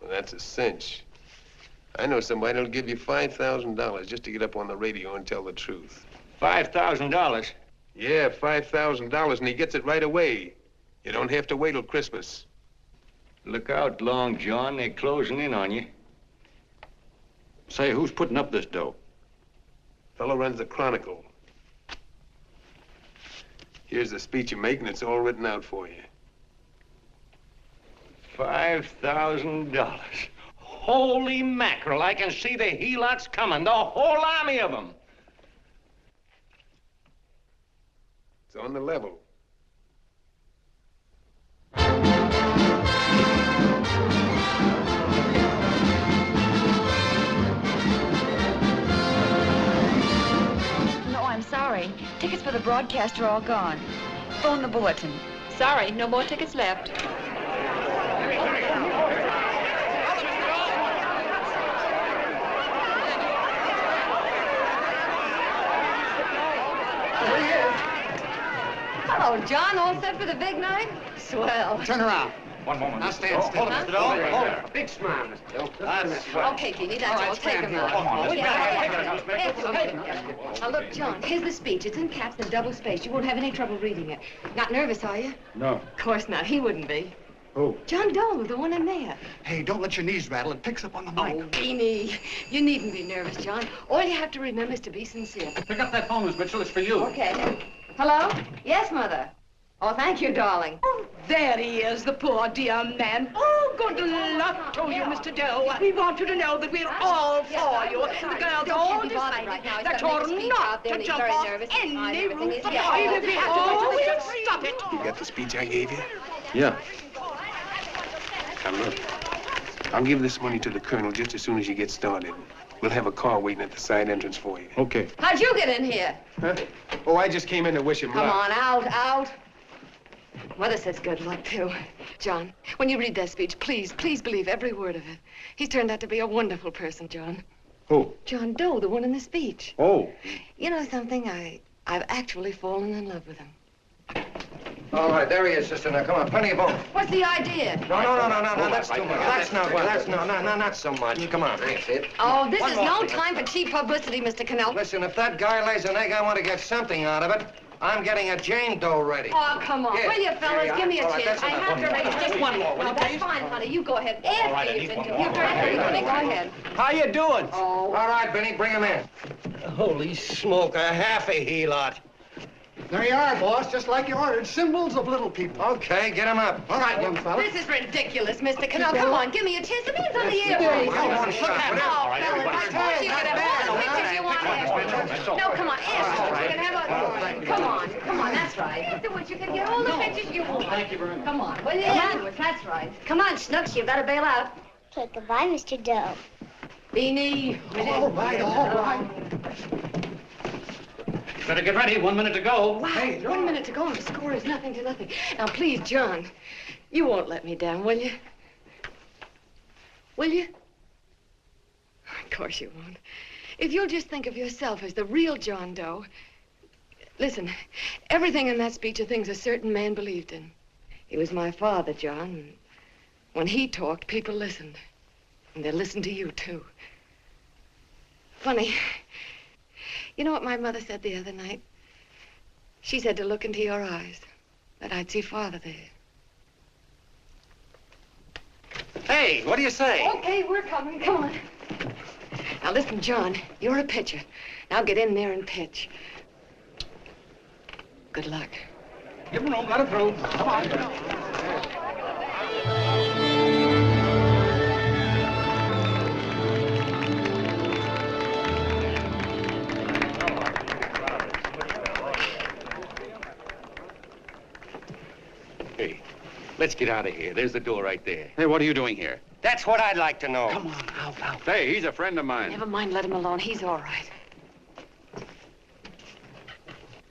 Well, that's a cinch. I know somebody that'll give you $5,000 just to get up on the radio and tell the truth.
$5,000?
Yeah, $5,000, and he gets it right away. You don't have to wait till Christmas.
Look out, Long John. They're closing in on you.
Say, who's putting up this dough?
Fellow runs the Chronicle. Here's the speech you make, and it's all written out for you.
$5,000. Holy mackerel, I can see the helots coming, the whole army of them.
It's on the level.
No, I'm sorry. Tickets for the broadcast are all gone. Phone the bulletin. Sorry, no more tickets left.
Hello, John. All set for the big night? Swell.
Turn around.
One moment.
Now stand still.
Hold it, Mr. Doe. Hold it. Big smile, Mr. Doe. That's swell.
Okay, Jeannie, that's all. Take him out.
Come on,
Now, look, John, here's the speech. It's in caps and double spaced. You won't have any trouble reading it. Not nervous, are you?
No.
Of course not. He wouldn't be.
Who?
John Doe, the one in there.
Hey, don't let your knees rattle. It picks up on the mic.
Oh, Beanie, you needn't be nervous, John. All you have to remember is to be sincere.
Pick up that phone, Miss Mitchell. It's for you.
Okay. Hello? Yes, Mother. Oh, thank you, darling.
Oh, there he is, the poor dear man. Oh, good luck to you, Mr. Doe. We want you to know that we're all for you. The girls all decided that you're not to jump off any roof at all. Oh, we'll stop it.
You got the speech I gave you?
Yeah.
Now, look. I'll give this money to the colonel just as soon as you get started. We'll have a car waiting at the side entrance for you.
Okay.
How'd you get in here?
Huh? Oh, I just came in to wish him luck.
Come on, out. Mother says good luck, too. John, when you read that speech, please believe every word of it. He's turned out to be a wonderful person, John.
Who?
John Doe, the one in the speech.
Oh.
You know something? I've actually fallen in love with him.
All right, there he is, sister. Now, come on, plenty of bone.
What's the idea?
No, that's too much. That's not so much. Come on, that's it.
Oh, this is no time for cheap publicity, Mr. Cannell.
Listen, if that guy lays an egg, I want to get something out of it. I'm getting a Jane Doe ready.
Oh, come on.
Here.
Will you, fellas? Give me a chance. I have to raise
Just one more, will you,
That's
please?
fine, honey. You go ahead. After you've been doing
more.
You're very honey. Go ahead.
How you doing?
Oh.
All right, Benny, bring him in.
Holy smoke, a half a helot.
There you are, boss, just like you ordered. Symbols of little people.
Okay, get him up.
All right, young fella.
This is ridiculous, Mr. Cannell. Come on, give me a chance. The man's on the air, please.
One shot.
Oh, fellas, of course you can have all the pictures you want. No, come on, ask. You can have a... Come on, that's right. Afterwards, you can get all the pictures you want.
Thank you very much.
Come on, will you? Afterwards, that's right. Come on, Snooks, you better bail out.
Okay, goodbye, Mr. Doe.
Beanie.
All right.
Better get ready. 1 minute to go.
Wow, hey, 1 minute to go and the score is 0-0. Now, please, John, you won't let me down, will you? Will you? Of course you won't. If you'll just think of yourself as the real John Doe. Listen, everything in that speech are things a certain man believed in. He was my father, John. When he talked, people listened. And they'll listen to you, too. Funny. You know what my mother said the other night? She said to look into your eyes, that I'd see Father there.
Hey, what do you say?
Okay, we're coming. Come on. Now, listen, John, you're a pitcher. Now get in there and pitch. Good luck.
Give him room, let him through. Come on.
Hey, let's get out of here. There's the door right there.
Hey, what are you doing here?
That's what I'd like to know.
Come on, out.
Hey, he's a friend of mine.
Never mind, let him alone. He's all right.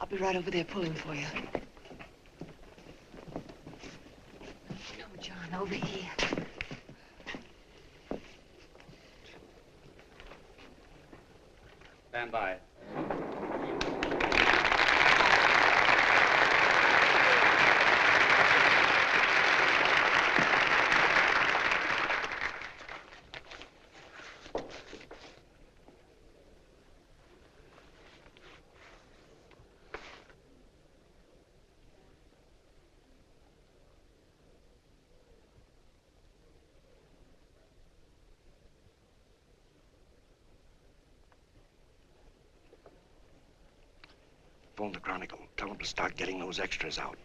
I'll be right over there pulling for you. No, John, over here.
Stand by.
Phone the Chronicle. Tell them to start getting those extras out.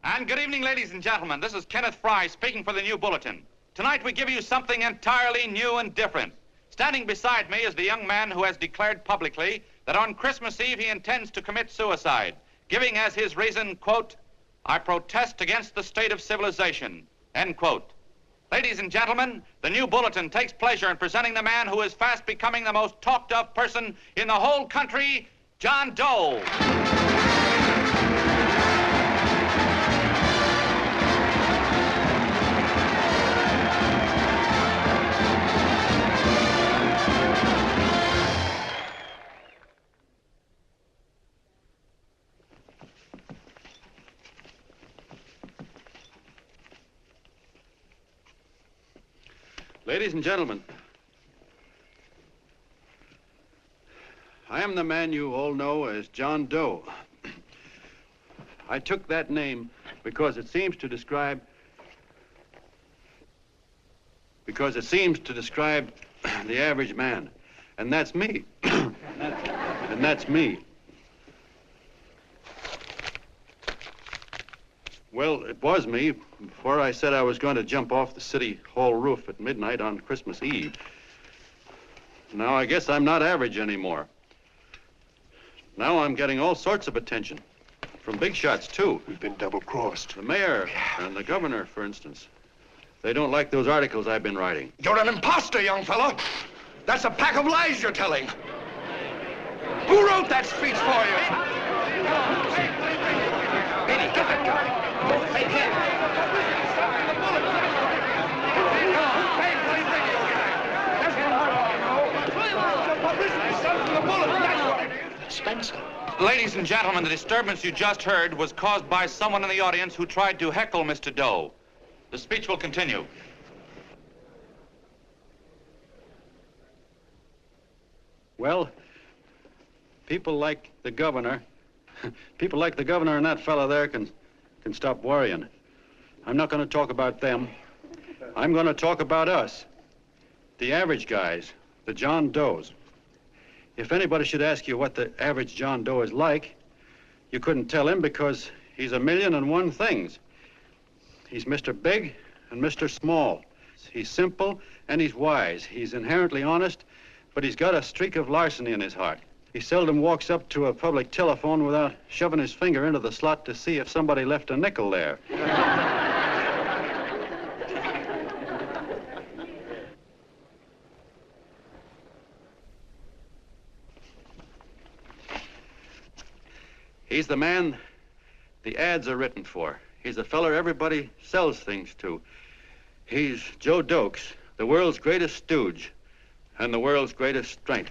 And good evening, ladies and gentlemen. This is Kenneth Fry speaking for the New Bulletin. Tonight we give you something entirely new and different. Standing beside me is the young man who has declared publicly that on Christmas Eve he intends to commit suicide, giving as his reason, quote, "I protest against the state of civilization," end quote. Ladies and gentlemen, the New Bulletin takes pleasure in presenting the man who is fast becoming the most talked of person in the whole country, John Doe. Ladies and gentlemen, I am the man you all know as John Doe. I took that name because it seems to describe the average man. And that's me. And that's me. Well, it was me before I said I was going to jump off the city hall roof at midnight on Christmas Eve. Now I guess I'm not average anymore. Now I'm getting all sorts of attention. From big shots, too.
We've been double-crossed.
The mayor and the governor, for instance. They don't like those articles I've been writing.
You're an imposter, young fella. That's a pack of lies you're telling. Who wrote that speech for you? Benny, get that gun. Hey, kid. Spencer.
Ladies and gentlemen, the disturbance you just heard was caused by someone in the audience who tried to heckle Mr. Doe. The speech will continue. Well, people like the governor and that fella there can stop worrying. I'm not going to talk about them. I'm going to talk about us, the average guys, the John Does. If anybody should ask you what the average John Doe is like, you couldn't tell him because he's 1,000,001 things. He's Mr. Big and Mr. Small. He's simple and he's wise. He's inherently honest, but he's got a streak of larceny in his heart. He seldom walks up to a public telephone without shoving his finger into the slot to see if somebody left a nickel there. He's the man the ads are written for. He's the feller everybody sells things to. He's Joe Doe, the world's greatest stooge and the world's greatest strength.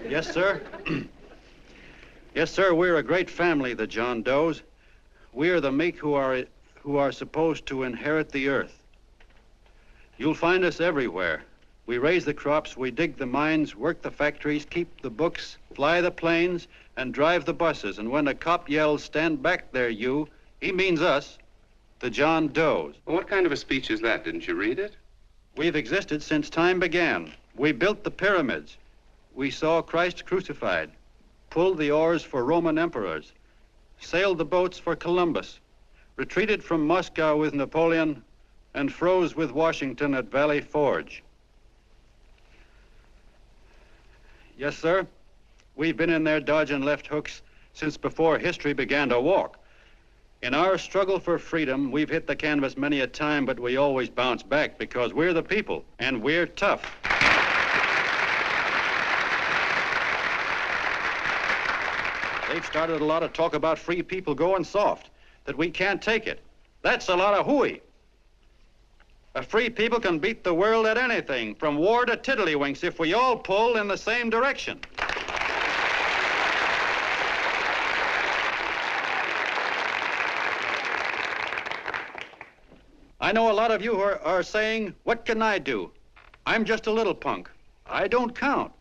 Yes, sir. Yes, sir, we're a great family, the John Does. We are the meek who are supposed to inherit the earth. You'll find us everywhere. We raise the crops, we dig the mines, work the factories, keep the books, fly the planes, and drive the buses. And when a cop yells, "Stand back there, you," he means us, the John Does.
Well, what kind of a speech is that? Didn't you read it?
We've existed since time began. We built the pyramids. We saw Christ crucified, pulled the oars for Roman emperors, sailed the boats for Columbus, retreated from Moscow with Napoleon, and froze with Washington at Valley Forge. Yes, sir. We've been in there dodging left hooks since before history began to walk. In our struggle for freedom, we've hit the canvas many a time, but we always bounce back because we're the people, and we're tough. They've started a lot of talk about free people going soft, that we can't take it. That's a lot of hooey. A free people can beat the world at anything, from war to tiddlywinks, if we all pull in the same direction. I know a lot of you are saying, "What can I do? I'm just a little punk. I don't count."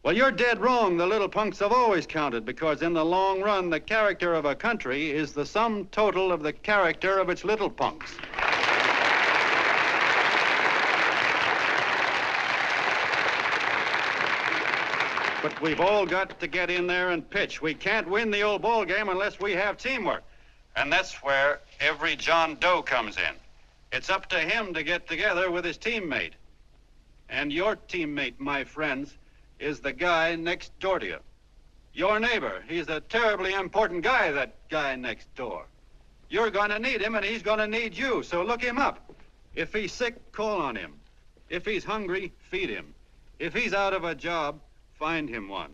Well, you're dead wrong. The little punks have always counted, because in the long run, the character of a country is the sum total of the character of its little punks. But we've all got to get in there and pitch. We can't win the old ball game unless we have teamwork. And that's where every John Doe comes in. It's up to him to get together with his teammate. And your teammate, my friends, is the guy next door to you. Your neighbor. He's a terribly important guy, that guy next door. You're going to need him, and he's going to need you, so look him up. If he's sick, call on him. If he's hungry, feed him. If he's out of a job, find him one.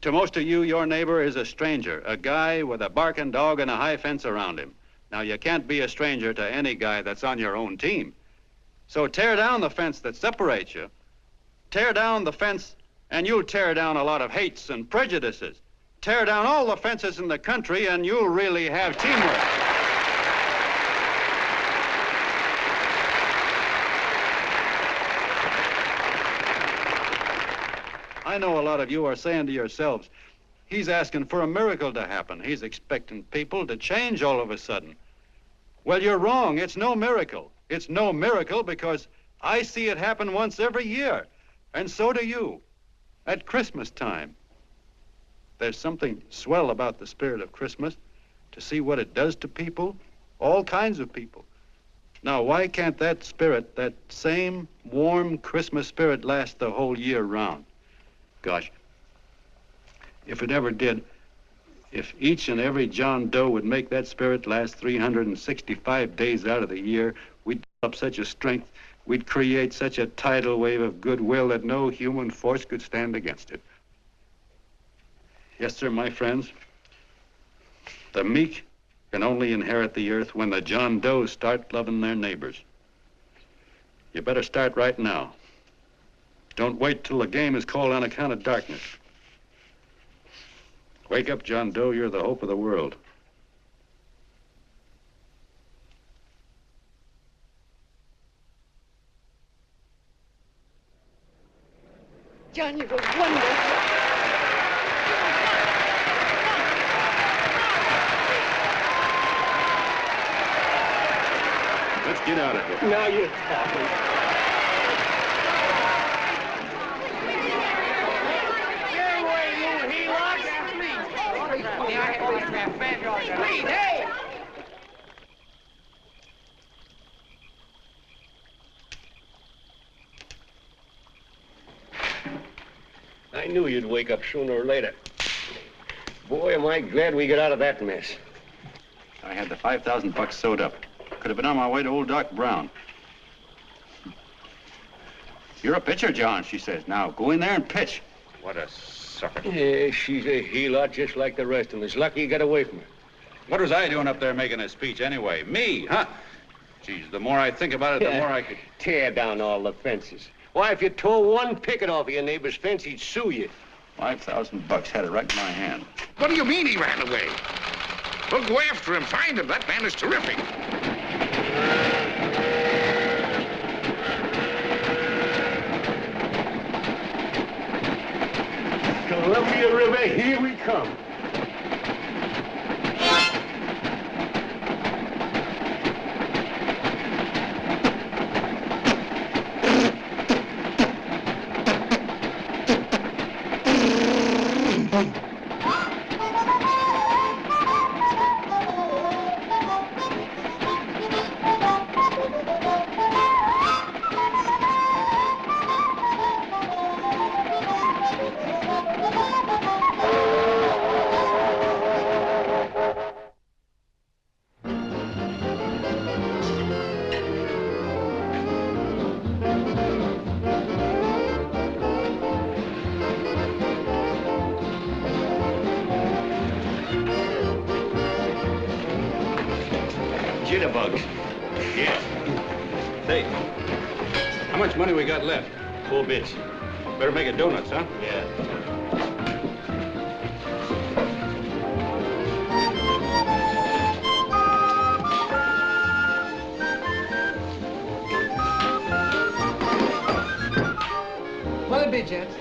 To most of you, your neighbor is a stranger, a guy with a barking dog and a high fence around him. Now, you can't be a stranger to any guy that's on your own team. So tear down the fence that separates you. Tear down the fence, and you'll tear down a lot of hates and prejudices. Tear down all the fences in the country, and you'll really have teamwork. I know a lot of you are saying to yourselves, he's asking for a miracle to happen. He's expecting people to change all of a sudden. Well, you're wrong. It's no miracle. It's no miracle because I see it happen once every year, and so do you, at Christmas time. There's something swell about the spirit of Christmas, to see what it does to people, all kinds of people. Now, why can't that spirit, that same warm Christmas spirit, last the whole year round? Gosh, if it ever did, if each and every John Doe would make that spirit last 365 days out of the year, we'd develop such a strength, we'd create such a tidal wave of goodwill that no human force could stand against it. Yes, sir, my friends. The meek can only inherit the earth when the John Does start loving their neighbors. You better start right now. Don't wait till the game is called on account of darkness. Wake up, John Doe. You're the hope of the world.
John, you were wonderful.
Let's get out of here.
Now you're talking.
Get away, you he-lo! I knew you'd wake up sooner or later. Boy, am I glad we got out of that mess.
I had the $5,000 sewed up. Could have been on my way to old Doc Brown. You're a pitcher, John, she says. Now, go in there and pitch.
What a sucker.
Yeah, she's a heel-out just like the rest of them. It's lucky you got away from her.
What was I doing up there making a speech anyway? Me, huh? Geez, the more I think about it, the more I could...
Tear down all the fences. Why, if you tore one picket off of your neighbor's fence, he'd sue you.
$5,000 had it right in my hand.
What do you mean he ran away? Well, go after him, find him. That man is terrific.
Columbia River, here we come.
Jitterbugs. Yeah. Say, how much money we got left?
4 bits.
Better make it donuts, huh?
Yeah.
What'll it be, gents?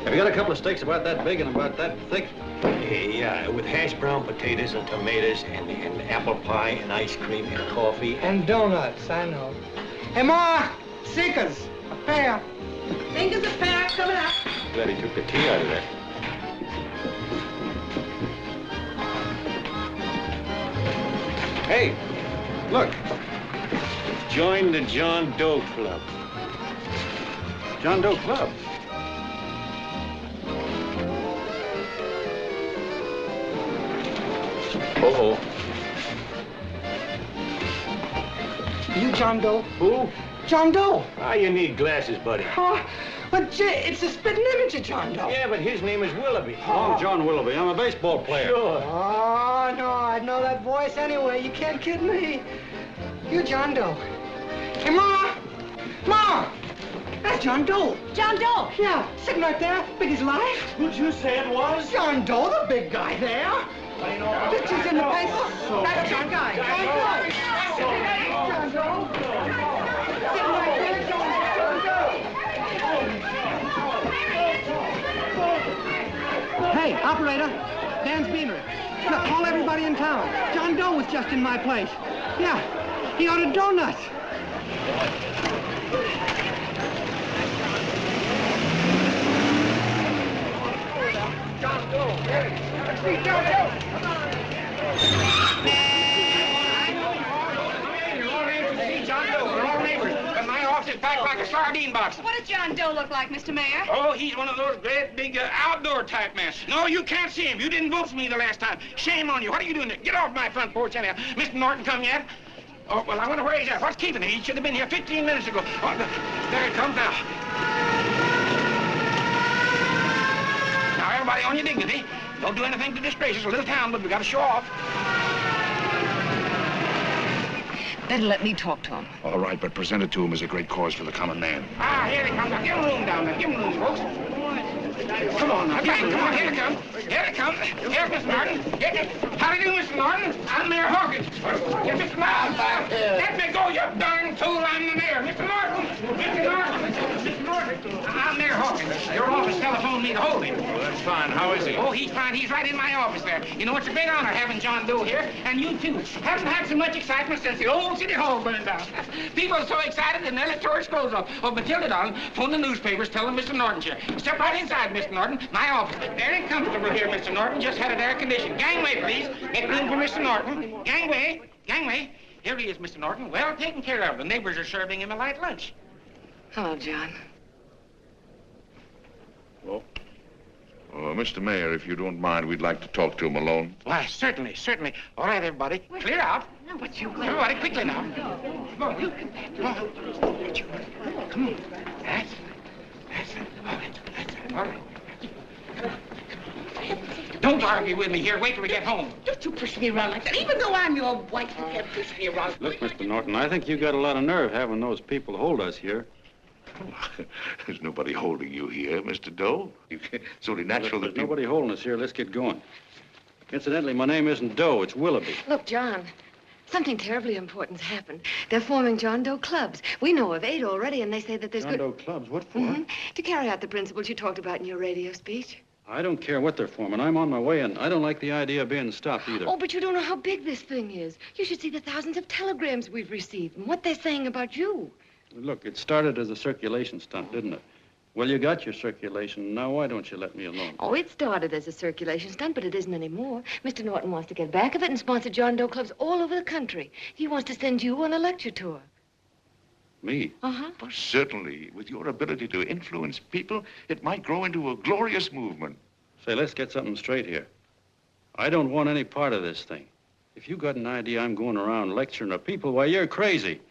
Have you got a couple of steaks about that big and about that thick?
Yeah, with hash brown potatoes and tomatoes and apple pie and ice cream and coffee.
And donuts, I know. Hey, Ma! Seekers! A pair.
Fingers a pair coming up.
Glad he took the tea out of that.
Hey, look.
Join the John Doe Club.
John Doe Clubs.
Uh-oh.
You John Doe?
Who?
John Doe.
Ah, you need glasses, buddy.
Oh, but gee, it's a spitting image of John Doe.
Yeah, but his name is Willoughby.
Long John Willoughby. I'm a baseball player.
Sure.
Oh, no, I'd know that voice anyway. You can't kid me. You John Doe. Hey, Ma! Ma! That's John Doe.
John Doe?
Yeah, sitting right there, big as life.
Who'd you say it was?
John Doe, the big guy there. Pictures in the paper. That's John Guy. John Doe. John Doe. Sitting right there, John Doe. Hey, operator. Dan's Beanery. Look, call everybody in town. John Doe was just in my place. Yeah, he ordered donuts. John Doe. Let's see John Doe.
John Doe, we're all neighbors, but my office is packed like a sardine box.
What does John Doe look like, Mr. Mayor?
Oh, he's one of those great big outdoor type men. No, you can't see him. You didn't vote for me the last time. Shame on you. What are you doing there? Get off my front porch anyhow. Mr. Norton come yet? Oh, well, I wonder where he's at. What's keeping him? He should have been here 15 minutes ago. Oh, there it comes now. Now, everybody on your dignity. Don't do anything to disgrace us. A little town, but we got to show off.
Better let me talk to him.
All right, but present it to him as a great cause for the common man.
Ah, here he comes. Now, give him room down there. Give him room, folks. Come on now. Come on. Here it comes. Here it comes. Here's Mr. Norton. How do you do, Mr. Norton? I'm Mayor Hawkins. Here's Mr. Norton. Let me go, you darn tool. I'm the mayor. Mr. Norton. Mr. Norton. Mr. Norton. I'm Mayor Hawkins. Your office telephoned me to hold him.
Well, that's fine. How is he?
Oh, he's fine. He's right in my office there. You know, it's a big honor having John Doe here, and you too. Haven't had so much excitement since the old city hall burned down. People are so excited and their tourists clothes off. Oh, Matilda, darling, phone the newspapers, tell them Mr. Norton's here. Step right inside, Mr. Norton. My office. Very comfortable here, Mr. Norton. Just had it air conditioned. Gangway, please. Make room for Mr. Norton. Gangway. Gangway. Here he is, Mr. Norton. Well taken care of. The neighbors are serving him a light lunch.
Hello, John.
Hello.
Mr. Mayor, if you don't mind, we'd like to talk to him alone.
Why, certainly, certainly. All right, everybody, clear out. Everybody, quickly now. Come on, you. Come on. Come on. That's it. All right. All right. Don't argue with me here. Wait till we get home.
Don't you push me around like that. Even though I'm your wife, you can't push me around.
Look, Mr. Norton, I think you got a lot of nerve having those people hold us here.
There's nobody holding you here, Mr. Doe. It's only natural
Look,
that
there's nobody holding us here. Let's get going. Incidentally, my name isn't Doe, it's Willoughby.
Look, John, something terribly important's happened. They're forming John Doe Clubs. We know of 8 already, and they say that there's
John Doe Clubs? What for?
To carry out the principles you talked about in your radio speech.
I don't care what they're forming. I'm on my way, and I don't like the idea of being stopped either.
Oh, but you don't know how big this thing is. You should see the thousands of telegrams we've received and what they're saying about you.
Look, it started as a circulation stunt, didn't it? Well, you got your circulation. Now, why don't you let me alone?
Oh, it started as a circulation stunt, but it isn't anymore. Mr. Norton wants to get back of it and sponsor John Doe Clubs all over the country. He wants to send you on a lecture tour.
Me?
Uh-huh.
Well, certainly, with your ability to influence people, it might grow into a glorious movement.
Say, let's get something straight here. I don't want any part of this thing. If you got an idea I'm going around lecturing the people, why, you're crazy.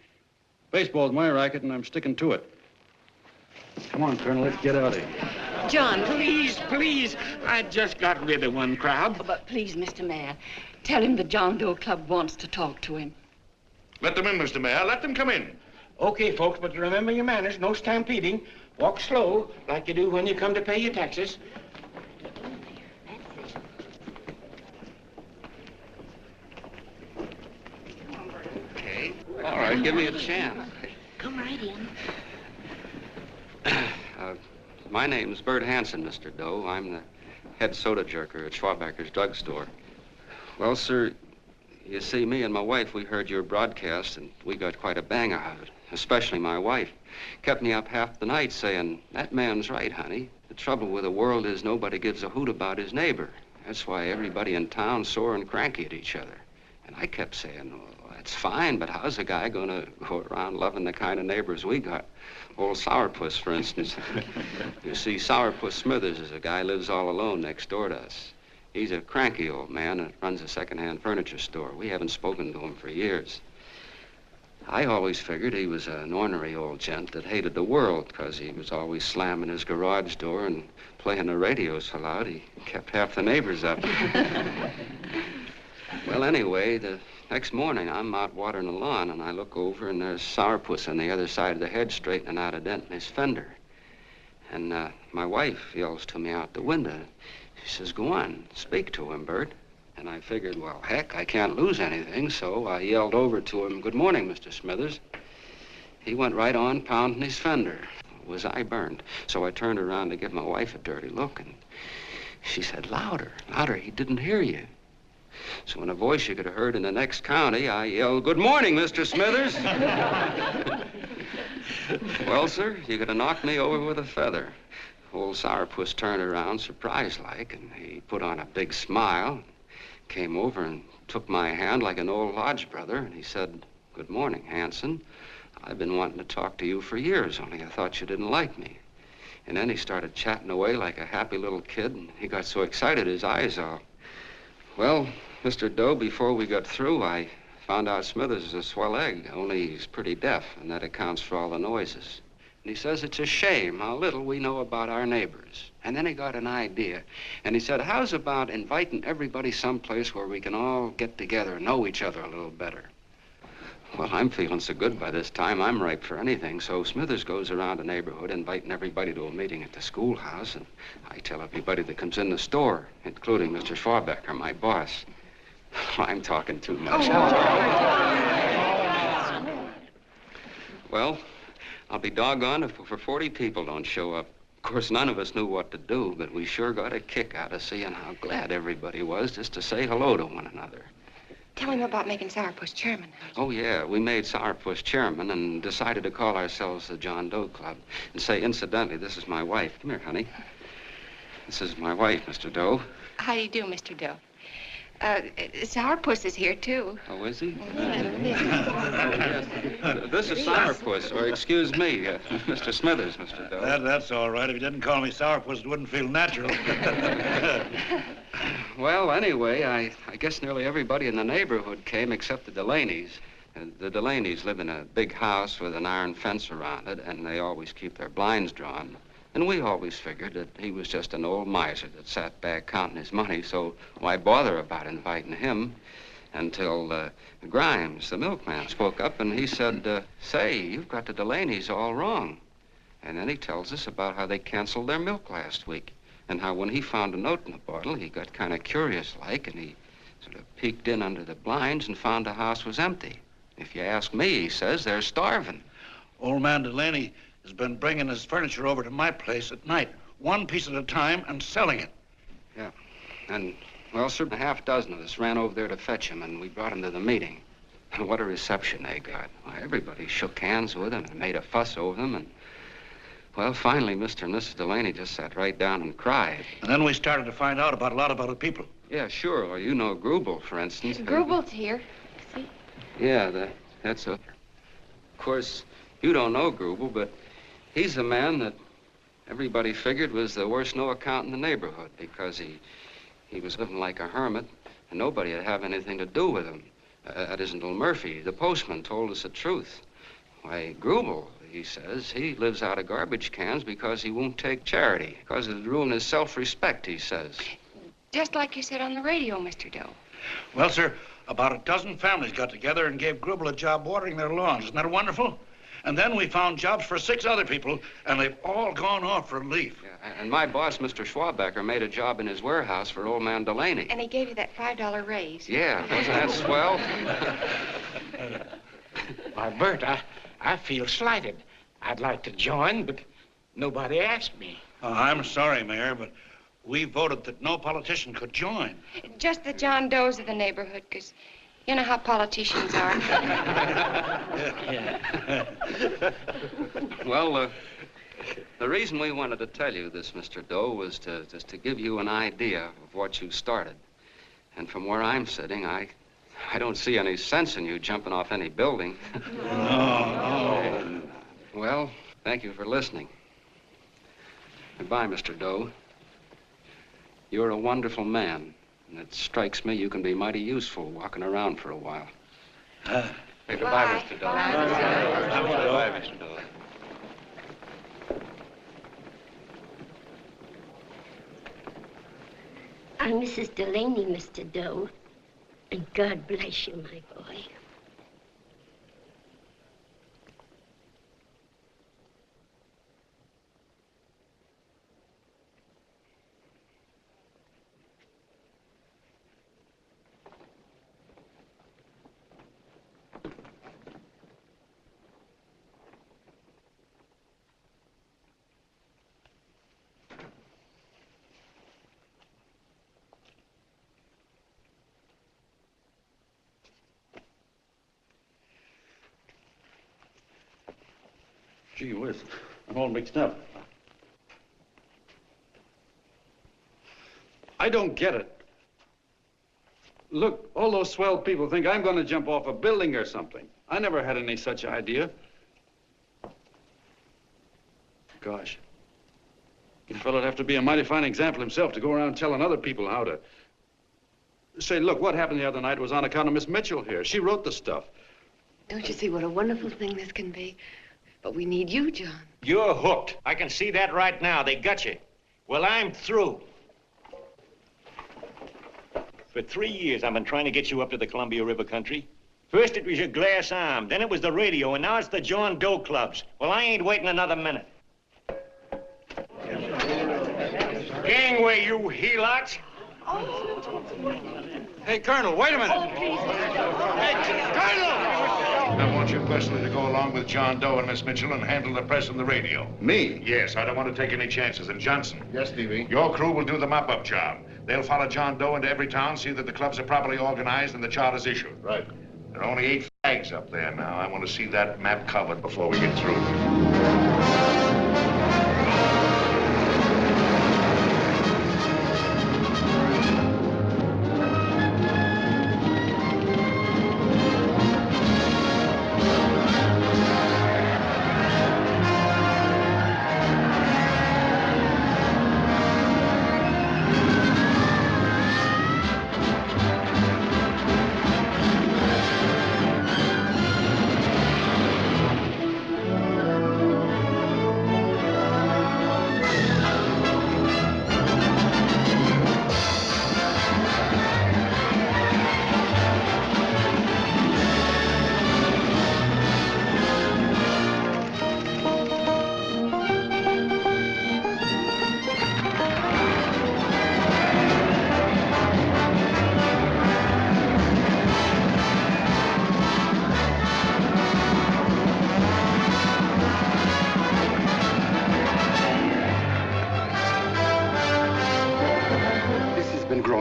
Baseball's my racket, and I'm sticking to it. Come on, Colonel, let's get out of here.
John, please, please. I just got rid of one crowd.
Oh, but please, Mr. Mayor, tell him the John Doe Club wants to talk to him.
Let them in, Mr. Mayor. Let them come in.
Okay, folks, but remember your manners. No stampeding. Walk slow, like you do when you come to pay your taxes.
Okay. All right, give me a chance.
Come right in.
My name's Bert Hansen, Mr. Doe. I'm the head soda jerker at Schwabacker's drugstore. Well, sir, you see, me and my wife, we heard your broadcast, and we got quite a bang out of it, especially my wife. Kept me up half the night saying, that man's right, honey. The trouble with the world is nobody gives a hoot about his neighbor. That's why everybody in town's sore and cranky at each other. And I kept saying, well, that's fine, but how's a guy gonna go around loving the kind of neighbors we got? Old Sourpuss, for instance. You see, Sourpuss Smithers is a guy lives all alone next door to us. He's a cranky old man that runs a second-hand furniture store. We haven't spoken to him for years. I always figured he was an ornery old gent that hated the world because he was always slamming his garage door and playing the radio so loud he kept half the neighbors up. Well, anyway, the next morning I'm out watering the lawn and I look over and there's Sourpuss on the other side of the hedge straightening out a dent in his fender. And my wife yells to me out the window. She says, go on, speak to him, Bert. And I figured, well, heck, I can't lose anything, so I yelled over to him, good morning, Mr. Smithers. He went right on pounding his fender. Was I burned? So I turned around to give my wife a dirty look, and she said, louder, louder, he didn't hear you. So in a voice you could have heard in the next county, I yelled, good morning, Mr. Smithers. Well, sir, you could have knocked me over with a feather. Old Sourpuss turned around, surprised-like, and he put on a big smile, came over and took my hand like an old lodge brother, and he said, good morning, Hansen. I've been wanting to talk to you for years, only I thought you didn't like me. And then he started chatting away like a happy little kid, and he got so excited his eyes all... Well, Mr. Doe, before we got through, I found out Smithers is a swell egg, only he's pretty deaf, and that accounts for all the noises. And he says it's a shame how little we know about our neighbors. And then he got an idea, and he said, how's about inviting everybody someplace where we can all get together and know each other a little better? Well, I'm feeling so good by this time, I'm ripe for anything. So Smithers goes around the neighborhood inviting everybody to a meeting at the schoolhouse, and I tell everybody that comes in the store, including Mr. Schwabacker, my boss. I'm talking too much. Well, I'll be doggone if over 40 people don't show up. Of course, none of us knew what to do, but we sure got a kick out of seeing how glad everybody was just to say hello to one another.
Tell him about making Sourpuss chairman.
Oh, yeah, we made Sourpuss chairman and decided to call ourselves the John Doe Club. And say, incidentally, this is my wife. Come here, honey. This is my wife, Mr. Doe.
How do you do, Mr. Doe?
Sourpuss is here, too.
Oh, is he? This is Sourpuss, or excuse me, Mr. Smithers, Mr. Doe.
That's all right. If you didn't call me Sourpuss, it wouldn't feel natural.
Well, anyway, I guess nearly everybody in the neighborhood came except the Delaney's. The Delaney's live in a big house with an iron fence around it, and they always keep their blinds drawn. And we always figured that he was just an old miser that sat back counting his money, so why bother about inviting him? Until Grimes, the milkman, spoke up and he said, say, you've got the Delaney's all wrong. And then he tells us about how they canceled their milk last week, and how when he found a note in the bottle, he got kind of curious-like, and he sort of peeked in under the blinds and found the house was empty. If you ask me, he says, they're starving.
Old man Delaney has been bringing his furniture over to my place at night, one piece at a time, and selling it.
Yeah. And, well, sir, a half dozen of us ran over there to fetch him, and we brought him to the meeting. And what a reception they got. Why, everybody shook hands with him and made a fuss over them, and, well, finally, Mr. and Mrs. Delaney just sat right down and cried.
And then we started to find out about a lot of other people.
Yeah, sure. Well, you know Grubel, for instance.
Grubel's here. See?
Yeah, that's a... Of course, you don't know Grubel, but he's a man that everybody figured was the worst no-account in the neighborhood because he was living like a hermit and nobody would have anything to do with him. That isn't Little Murphy. The postman told us the truth. Why, Grubel, he says, he lives out of garbage cans because he won't take charity, because it'd ruin his self-respect, he says.
Just like you said on the radio, Mr. Doe.
Well, sir, about a dozen families got together and gave Grubel a job watering their lawns. Isn't that wonderful? And then we found jobs for 6 other people, and they've all gone off for leave.
Yeah, and my boss, Mr. Schwabacker, made a job in his warehouse for old man Delaney.
And he gave you that $5 raise.
Yeah, wasn't that swell?
Why, Bert, I feel slighted. I'd like to join, but nobody asked me.
Oh, I'm sorry, Mayor, but we voted that no politician could join.
Just the John Does of the neighborhood, because you know how politicians are.
Well, the reason we wanted to tell you this, Mr. Doe, was just to give you an idea of what you started. And from where I'm sitting, I don't see any sense in you jumping off any building. No. Well, thank you for listening. Goodbye, Mr. Doe. You're a wonderful man, and it strikes me you can be mighty useful walking around for a while. Hey, goodbye, Mr. Doe. Goodbye, Mr. Doe.
I'm Mrs. Delaney, Mr. Doe, and God bless you, my boy.
Gee whiz, I'm all mixed up. I don't get it. Look, all those swell people think I'm going to jump off a building or something. I never had any such idea. Gosh. The fellow'd have to be a mighty fine example himself to go around telling other people how to... Say, look, what happened the other night was on account of Miss Mitchell here. She wrote the stuff.
Don't you see what a wonderful thing this can be? But we need you, John.
You're hooked. I can see that right now. They got you. Well, I'm through. For 3 years, I've been trying to get you up to the Columbia River country. First, it was your glass arm. Then it was the radio. And now it's the John Doe Clubs. Well, I ain't waiting another minute. Gangway, you helots.
Hey, Colonel, wait a minute.
Hey, Colonel!
I want you personally to go along with John Doe and Miss Mitchell and handle the press and the radio.
Me?
Yes, I don't want to take any chances. And Johnson.
Yes, Stevie?
Your crew will do the mop-up job. They'll follow John Doe into every town, see that the clubs are properly organized and the charter's issued.
Right.
There are only 8 flags up there now. I want to see that map covered before we get through.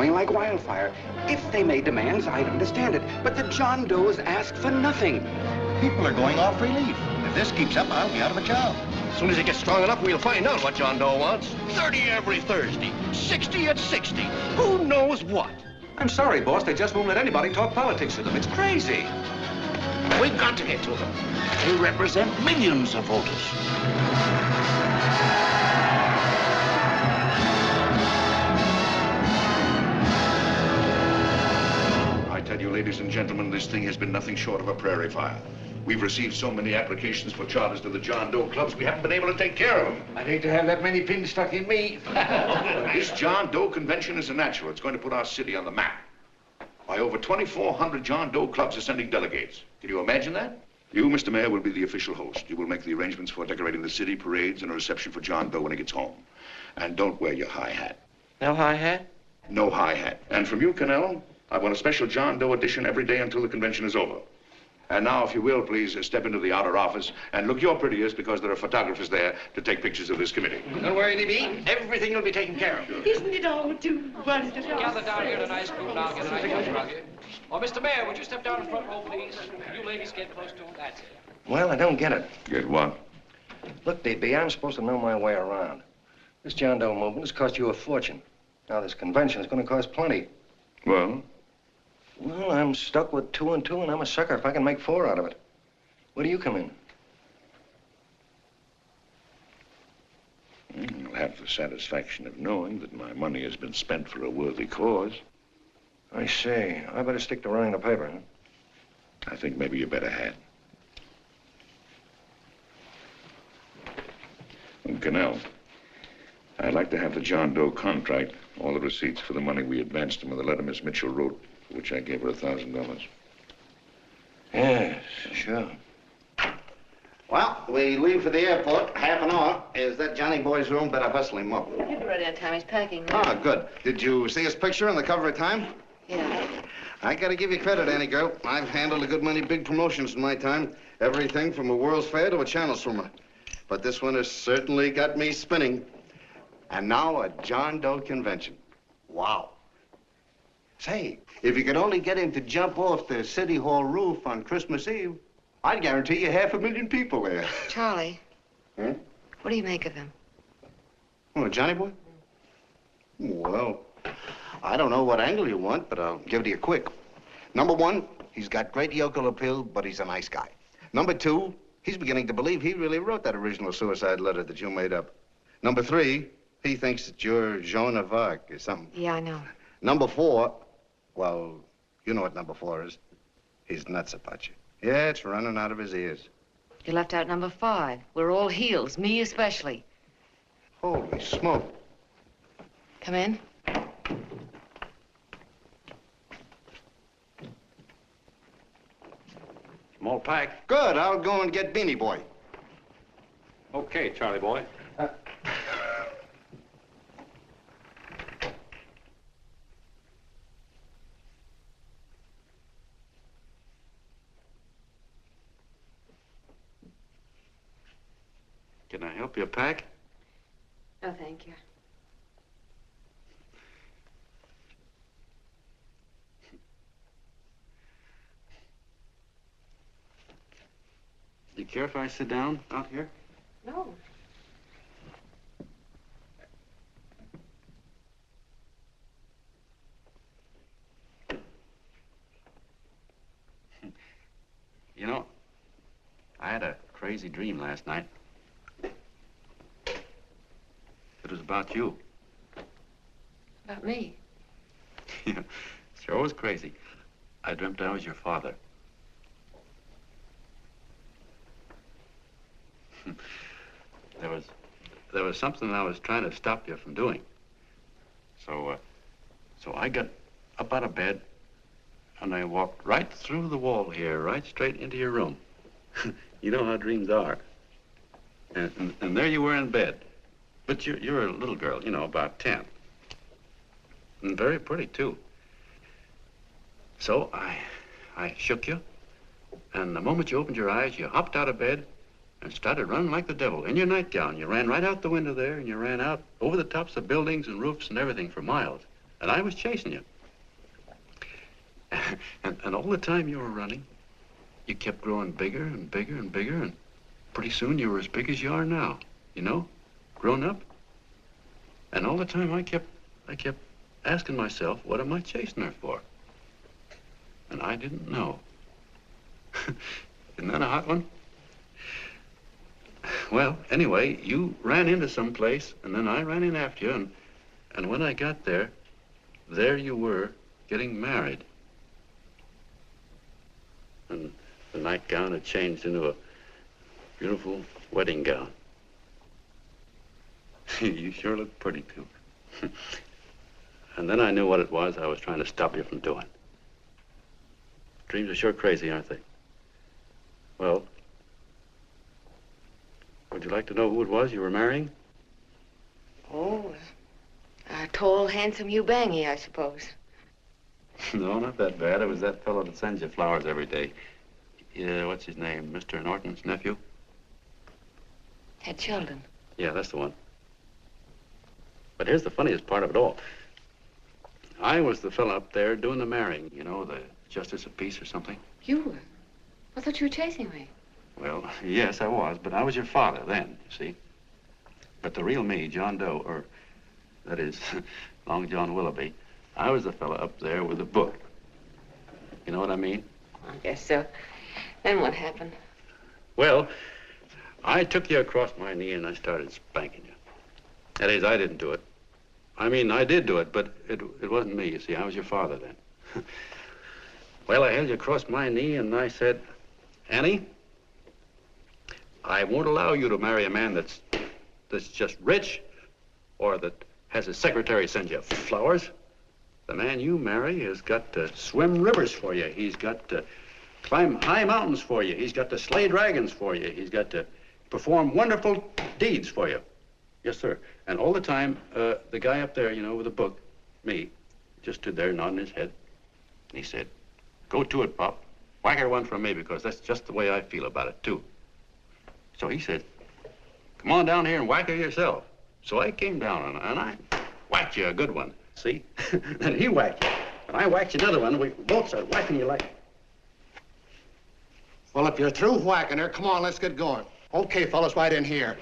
growing like wildfire. If they made demands, I'd understand it. But the John Does ask for nothing.
People are going off relief. If this keeps up, I'll be out of a job.
As soon as it gets strong enough, we'll find out what John Doe wants. 30 every Thursday, 60 at 60. Who knows what?
I'm sorry, boss. They just won't let anybody talk politics to them. It's crazy.
We've got to get to them. They represent millions of voters.
I tell you, ladies and gentlemen, this thing has been nothing short of a prairie fire. We've received so many applications for charters to the John Doe Clubs, we haven't been able to take care of them.
I'd hate to have that many pins stuck in me.
This John Doe convention is a natural. It's going to put our city on the map. Why, over 2,400 John Doe Clubs are sending delegates. Can you imagine that? You, Mr. Mayor, will be the official host. You will make the arrangements for decorating the city, parades, and a reception for John Doe when he gets home. And don't wear your high hat.
No high hat?
No high hat. And from you, Cannell, I want a special John Doe edition every day until the convention is over. And now, if you will, please step into the outer office and look your prettiest because there are photographers there to take pictures of this committee.
Don't worry, DB. Everything will be taken care of.
Isn't it all too wonderful?
Gather down here in a nice group. I'll get a nice picture of you. Oh, Mr. Mayor, would you step down in front row, please? You ladies get close to him. That's it.
Well, I don't get it.
Get what?
Look, DB, I'm supposed to know my way around. This John Doe movement has cost you a fortune. Now, this convention is going to cost plenty.
Well?
Well, I'm stuck with 2 and 2, and I'm a sucker if I can make 4 out of it. Where do you come in?
You'll have the satisfaction of knowing that my money has been spent for a worthy cause.
I see. I better stick to running the paper, huh?
I think maybe you better had. Cannell, I'd like to have the John Doe contract, all the receipts for the money we advanced him, and the letter Miss Mitchell wrote, for which I gave her $1,000.
Yes, sure.
Well, we leave for the airport, half an hour. Is that Johnny boy's room? Better hustle him up.
He'll be ready on time. He's packing.
Ah, good. Did you see his picture on the cover of Time?
Yeah.
I gotta give you credit, Annie girl. I've handled a good many big promotions in my time. Everything from a World's Fair to a channel swimmer. But this one has certainly got me spinning. And now a John Doe convention. Wow. Say, if you could only get him to jump off the City Hall roof on Christmas Eve, I'd guarantee you 500,000 people there.
Charlie.
Hmm?
What do you make of him?
Oh, Johnny boy? Well, I don't know what angle you want, but I'll give it to you quick. Number 1, he's got great yokel appeal, but he's a nice guy. Number 2, he's beginning to believe he really wrote that original suicide letter that you made up. Number 3, he thinks that you're Joan of Arc or something.
Yeah, I know.
Number 4, well, you know what number 4 is. He's nuts about you. Yeah, it's running out of his ears.
You left out number 5. We're all heels, me especially.
Holy smoke.
Come in.
Small pack.
Good, I'll go and get Beanie Boy.
Okay, Charlie boy. Can I help you pack?
No, thank you.
Do you care if I sit down out here?
No.
You know, I had a crazy dream last night. It was about you.
About me?
Yeah, sure was crazy. I dreamt I was your father. There was something I was trying to stop you from doing. So I got up out of bed and I walked right through the wall here, right straight into your room. You know how dreams are. And there you were in bed. But you're a little girl, you know, about 10. And very pretty, too. So I shook you, and the moment you opened your eyes, you hopped out of bed and started running like the devil in your nightgown. You ran right out the window there, and you ran out over the tops of buildings and roofs and everything for miles.
And I was chasing you. And all the time you were running, you kept growing bigger and bigger and bigger, and pretty soon you were as big as you are now, you know, grown up. And all the time I kept asking myself, what am I chasing her for? And I didn't know. Isn't that a hot one? Well, anyway, you ran into some place, and then I ran in after you, and when I got there you were getting married. And the nightgown had changed into a beautiful wedding gown. You sure look pretty, too. And then I knew what it was I was trying to stop you from doing. Dreams are sure crazy, aren't they? Well, would you like to know who it was you were marrying?
Oh, a tall, handsome Ubangi, I suppose.
No, not that bad. It was that fellow that sends you flowers every day. Yeah, what's his name? Mr. Norton's nephew?
Had children.
Yeah, that's the one. But here's the funniest part of it all. I was the fellow up there doing the marrying, you know, the justice of peace or something.
You were? I thought you were chasing me.
Well, yes, I was, but I was your father then, you see. But the real me, John Doe, or that is, Long John Willoughby, I was the fellow up there with the book. You know what I mean?
I guess so. Then what happened?
Well, I took you across my knee and I started spanking you. That is, I didn't do it. I mean, I did do it, but it wasn't me, you see. I was your father then. Well, I held you across my knee and I said, Annie, I won't allow you to marry a man that's just rich or that has his secretary send you flowers. The man you marry has got to swim rivers for you. He's got to climb high mountains for you. He's got to slay dragons for you. He's got to perform wonderful deeds for you. Yes, sir. And all the time, the guy up there, you know, with the book, me, just stood there nodding his head. And he said, go to it, Pop. Whack her one from me, because that's just the way I feel about it, too. So he said, come on down here and whack her yourself. So I came down and I whacked you a good one, see? Then he whacked you, and I whacked you another one, and we both started whacking you like...
Well, if you're through whacking her, come on, let's get going. Okay, fellas, right in here.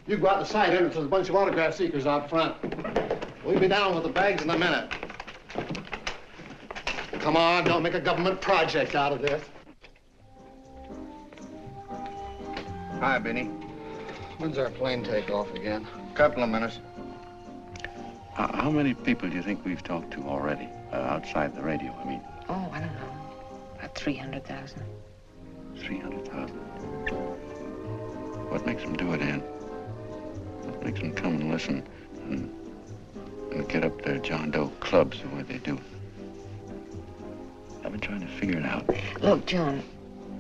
You go out the side entrance, there's a bunch of autograph seekers out front. We'll be down with the bags in a minute. Come on, don't make a government project out of this.
Hi, Benny.
When's our plane take off again?
Couple of minutes.
How many people do you think we've talked to already, outside the radio, I mean?
Oh, I don't know. About 300,000.
300,000. What makes them do it, Ann? What makes them come and listen and get up their John Doe Clubs the way they do? I've been trying to figure it out.
Look, John,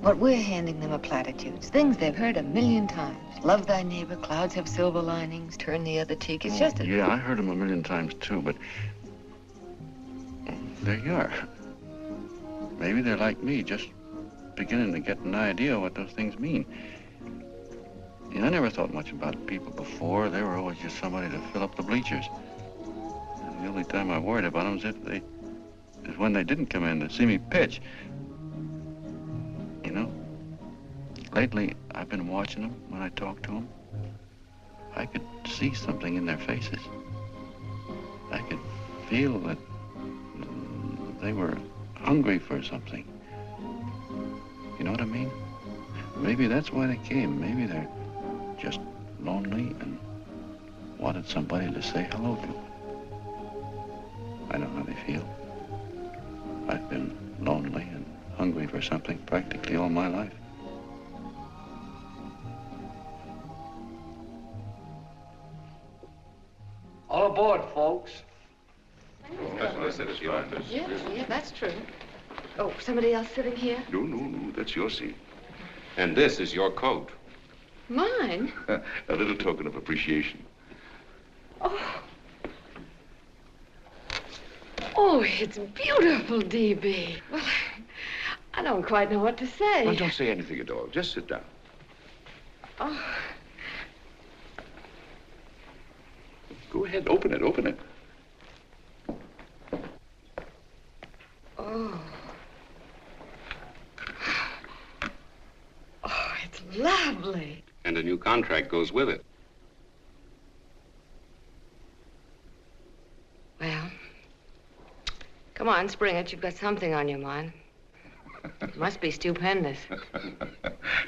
what we're handing them are platitudes, things they've heard 1,000,000 times. Love thy neighbor, clouds have silver linings, turn the other cheek. It's just a...
Yeah, I heard them 1,000,000 times, too, but there you are. Maybe they're like me, just beginning to get an idea what those things mean. You know, I never thought much about people before. They were always just somebody to fill up the bleachers. And the only time I worried about them is when they didn't come in to see me pitch. You know, lately I've been watching them when I talk to them. I could see something in their faces. I could feel that they were hungry for something. You know what I mean? Maybe that's why they came. Maybe they're just lonely and wanted somebody to say hello to. I know how they feel. I've been lonely and hungry for something practically all my life.
All aboard, folks.
Yeah, that's true. Oh, somebody else sitting here?
No, that's your seat.
And this is your coat.
Mine?
A little token of appreciation.
Oh, it's beautiful, D.B. Well, I don't quite know what to say.
Well, don't say anything at all. Just sit down.
Oh.
Go ahead, open it.
Oh. Oh, it's lovely.
And a new contract goes with it.
Well, come on, spring it. You've got something on your mind. It must be stupendous.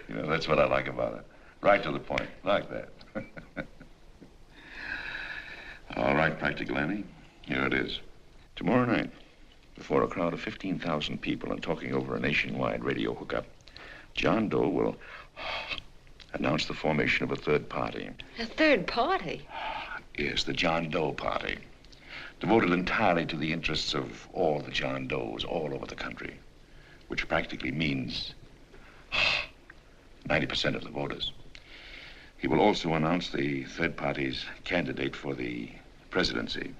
You know, that's what I like about it. Right to the point, like that. All right, Practical Annie, here it is. Tomorrow night, before a crowd of 15,000 people and talking over a nationwide radio hookup, John Doe will announce the formation of a third party.
A third party?
Yes, the John Doe Party. Devoted entirely to the interests of all the John Does all over the country, which practically means 90% of the voters. He will also announce the third party's candidate for the presidency,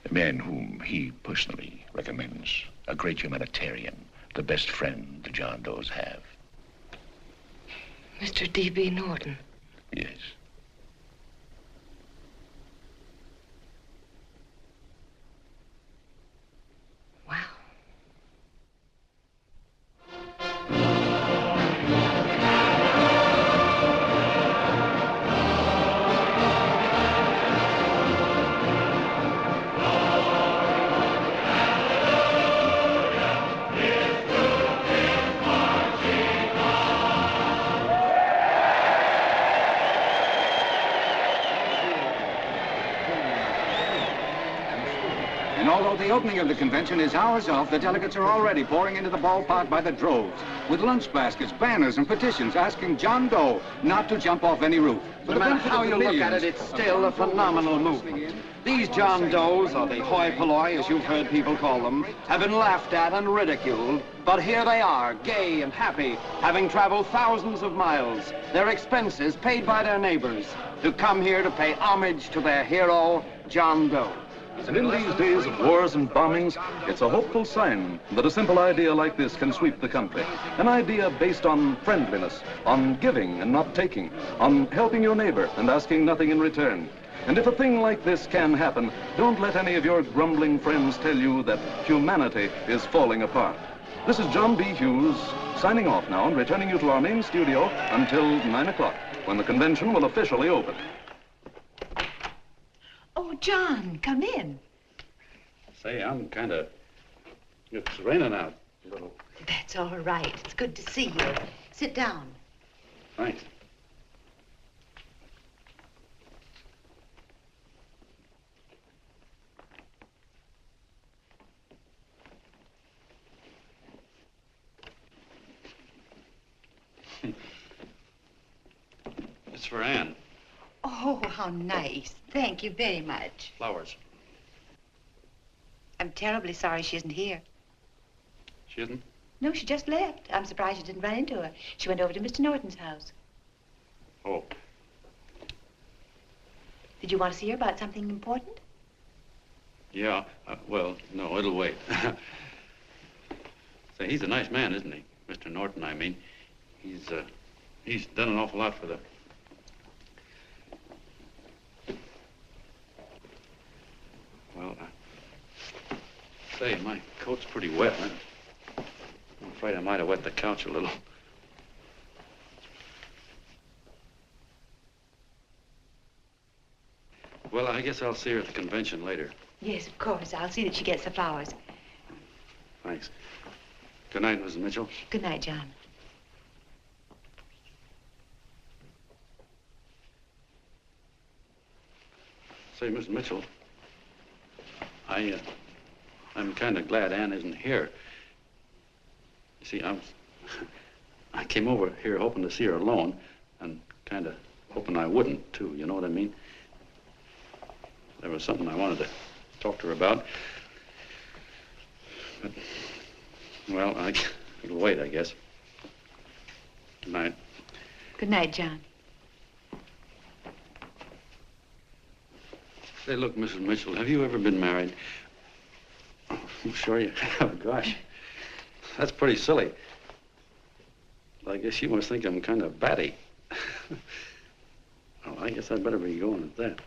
a man whom he personally recommends, a great humanitarian, the best friend the John Does have.
Mr. D.B. Norton.
Yes.
Wow.
And although the opening of the convention is hours off, the delegates are already pouring into the ballpark by the droves, with lunch baskets, banners, and petitions asking John Doe not to jump off any roof.
No matter how you look at it, it's still a phenomenal movement. These John Does, or the hoi polloi, as you've heard people call them, have been laughed at and ridiculed, but here they are, gay and happy, having traveled thousands of miles, their expenses paid by their neighbors, to come here to pay homage to their hero, John Doe.
And in these days of wars and bombings, it's a hopeful sign that a simple idea like this can sweep the country. An idea based on friendliness, on giving and not taking, on helping your neighbor and asking nothing in return. And if a thing like this can happen, don't let any of your grumbling friends tell you that humanity is falling apart. This is John B. Hughes, signing off now and returning you to our main studio until 9 o'clock, when the convention will officially open.
Oh, John, come in.
Say, I'm it's raining out a little.
That's all right. It's good to see you. Sit down.
Thanks. It's for Anne.
Oh, how nice. Thank you very much.
Flowers.
I'm terribly sorry she isn't here.
She isn't?
No, she just left. I'm surprised you didn't run into her. She went over to Mr. Norton's house.
Oh.
Did you want to see her about something important?
Yeah. Well, no, it'll wait. Say, he's a nice man, isn't he? Mr. Norton, I mean. He's done an awful lot for the... Well, say, my coat's pretty wet. I'm afraid I might have wet the couch a little. Well, I guess I'll see her at the convention later.
Yes, of course. I'll see that she gets the flowers.
Thanks. Good night, Mrs. Mitchell.
Good night, John.
Say, Miss Mitchell, I'm kind of glad Anne isn't here. You see, I came over here hoping to see her alone, and kind of hoping I wouldn't, too, you know what I mean? There was something I wanted to talk to her about. But, well, it'll wait, I guess. Good night.
Good night, John.
Say, look, Mrs. Mitchell, have you ever been married? Oh, I'm sure you have. Gosh, that's pretty silly. I guess you must think I'm kind of batty. Well, I guess I'd better be going at that.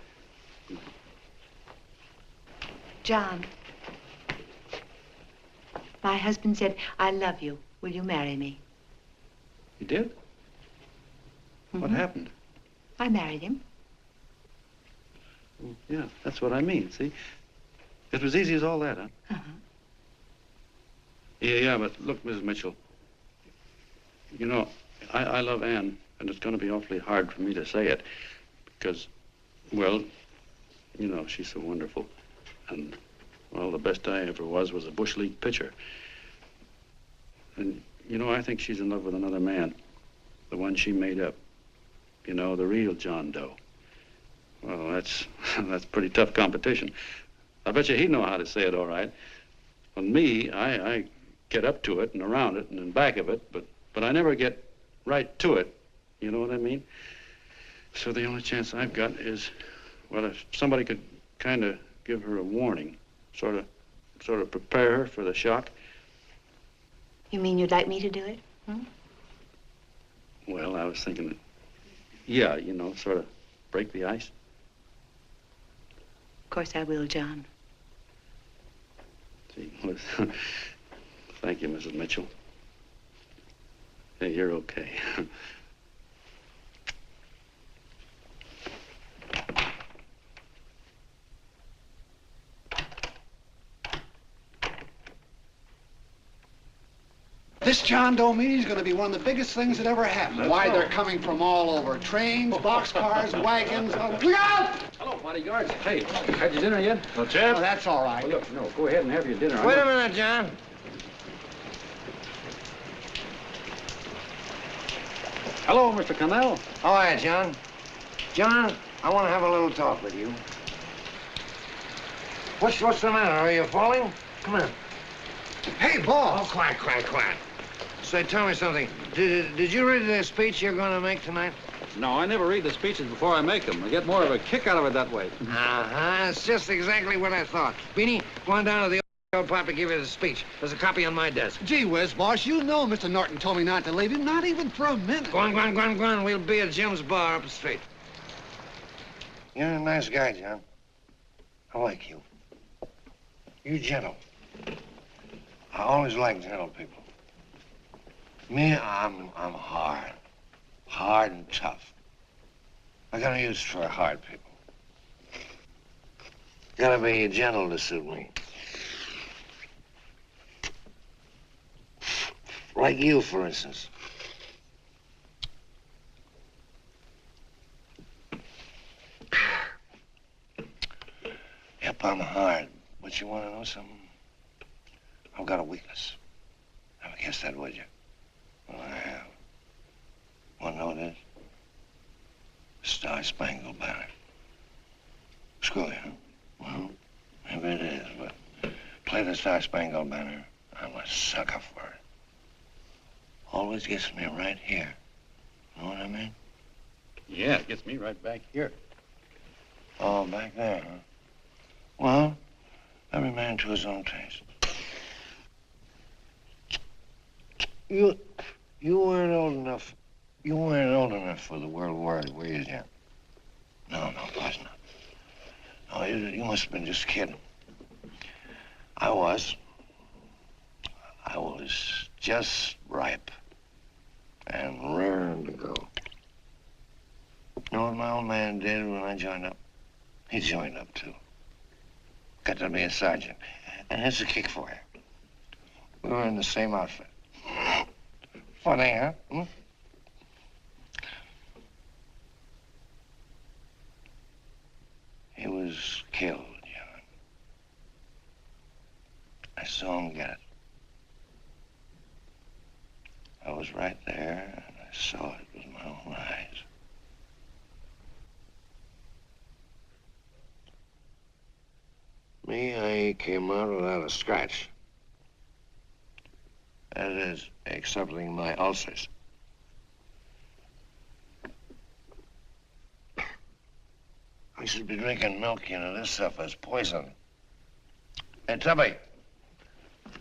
John. My husband said, I love you. Will you marry me?
You did? What happened?
I married him.
Well, yeah, that's what I mean, see? It was easy as all that, huh?
Uh-huh.
Yeah, but look, Mrs. Mitchell, you know, I love Anne, and it's going to be awfully hard for me to say it because, well, you know, she's so wonderful. And, well, the best I ever was a Bush League pitcher. And, you know, I think she's in love with another man, the one she made up. You know, the real John Doe. Well, that's pretty tough competition. I bet you he'd know how to say it all right. On me, I get up to it and around it and in back of it, but I never get right to it. You know what I mean? So the only chance I've got is, well, if somebody could kind of give her a warning, sort of prepare her for the shock.
You mean you'd like me to do it? Hmm?
Well, I was thinking that, yeah, you know, sort of break the ice.
Of course I will, John.
Gee, listen, thank you, Mrs. Mitchell. Hey, you're okay.
This John Doe meeting is going to be one of the biggest things that ever happened. Why, they're coming from all over. Trains, boxcars, wagons. Look out!
Hello, bodyguards. Hey, had your dinner yet? No, Chad?
Oh, that's all right.
Well, look, no, go ahead and have your dinner.
Wait a minute, John.
Hello, Mr. Connell.
How are you, John? John, I want to have a little talk with you. What's the matter? Are you falling? Come on.
Hey, boss.
Oh, quiet. Say, tell me something. Did you read the speech you're going to make tonight?
No, I never read the speeches before I make them. I get more of a kick out of it that way.
Uh-huh. It's just exactly what I thought. Beanie, go on down to the old pop to give you the speech. There's a copy on my desk.
Gee whiz, boss, you know Mr. Norton told me not to leave him, not even for a minute.
Go on. We'll be at Jim's bar up the street. You're a nice guy, John. I like you. You're gentle. I always like gentle people. Me, I'm hard. Hard and tough. I got no use for hard people. Gotta be gentle to suit me. Like you, for instance. Yep, I'm hard. But you want to know something? I've got a weakness. Never guessed that, would you? Well, I have. Want to know what it is? Star-Spangled Banner. Screw you, huh? Well, maybe it is, but play the Star-Spangled Banner. I'm a sucker for it. Always gets me right here. Know what I mean?
Yeah, it gets me right back here.
Oh, back there, huh? Well, every man to his own taste. You weren't old enough. You weren't old enough for the World War, were you, Jim? No, of course not. No, you must have been just kidding. I was just ripe and raring to go. You know what my old man did when I joined up? He joined up, too. Got to be a sergeant. And here's a kick for you. We were in the same outfit. Funny, huh? Hmm? He was killed, John. I saw him get it. I was right there, and I saw it with my own eyes. Me, I came out without a scratch. That is, excepting my ulcers. I should be drinking milk, you know. This stuff is poison. Hey, Tubby.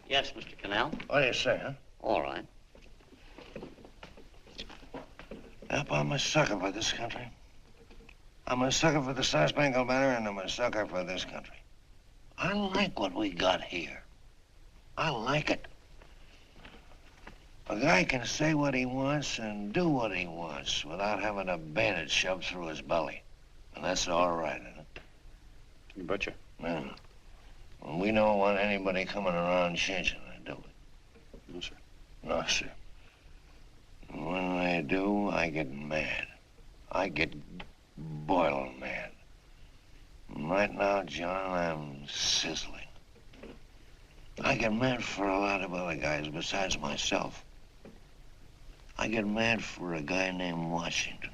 Yes, Mr. Connell?
What do you say, huh?
All right.
Yep, I'm a sucker for this country. I'm a sucker for the Star-Spangled Banner, and I'm a sucker for this country. I like what we got here. I like it. A guy can say what he wants and do what he wants without having a bayonet shoved through his belly. And that's all right, isn't it?
You betcha.
Yeah. Well, we don't want anybody coming around changing it, do we?
No, sir.
No, sir. And when they do, I get mad. I get boiling mad. And right now, John, I'm sizzling. I get mad for a lot of other guys besides myself. I get mad for a guy named Washington,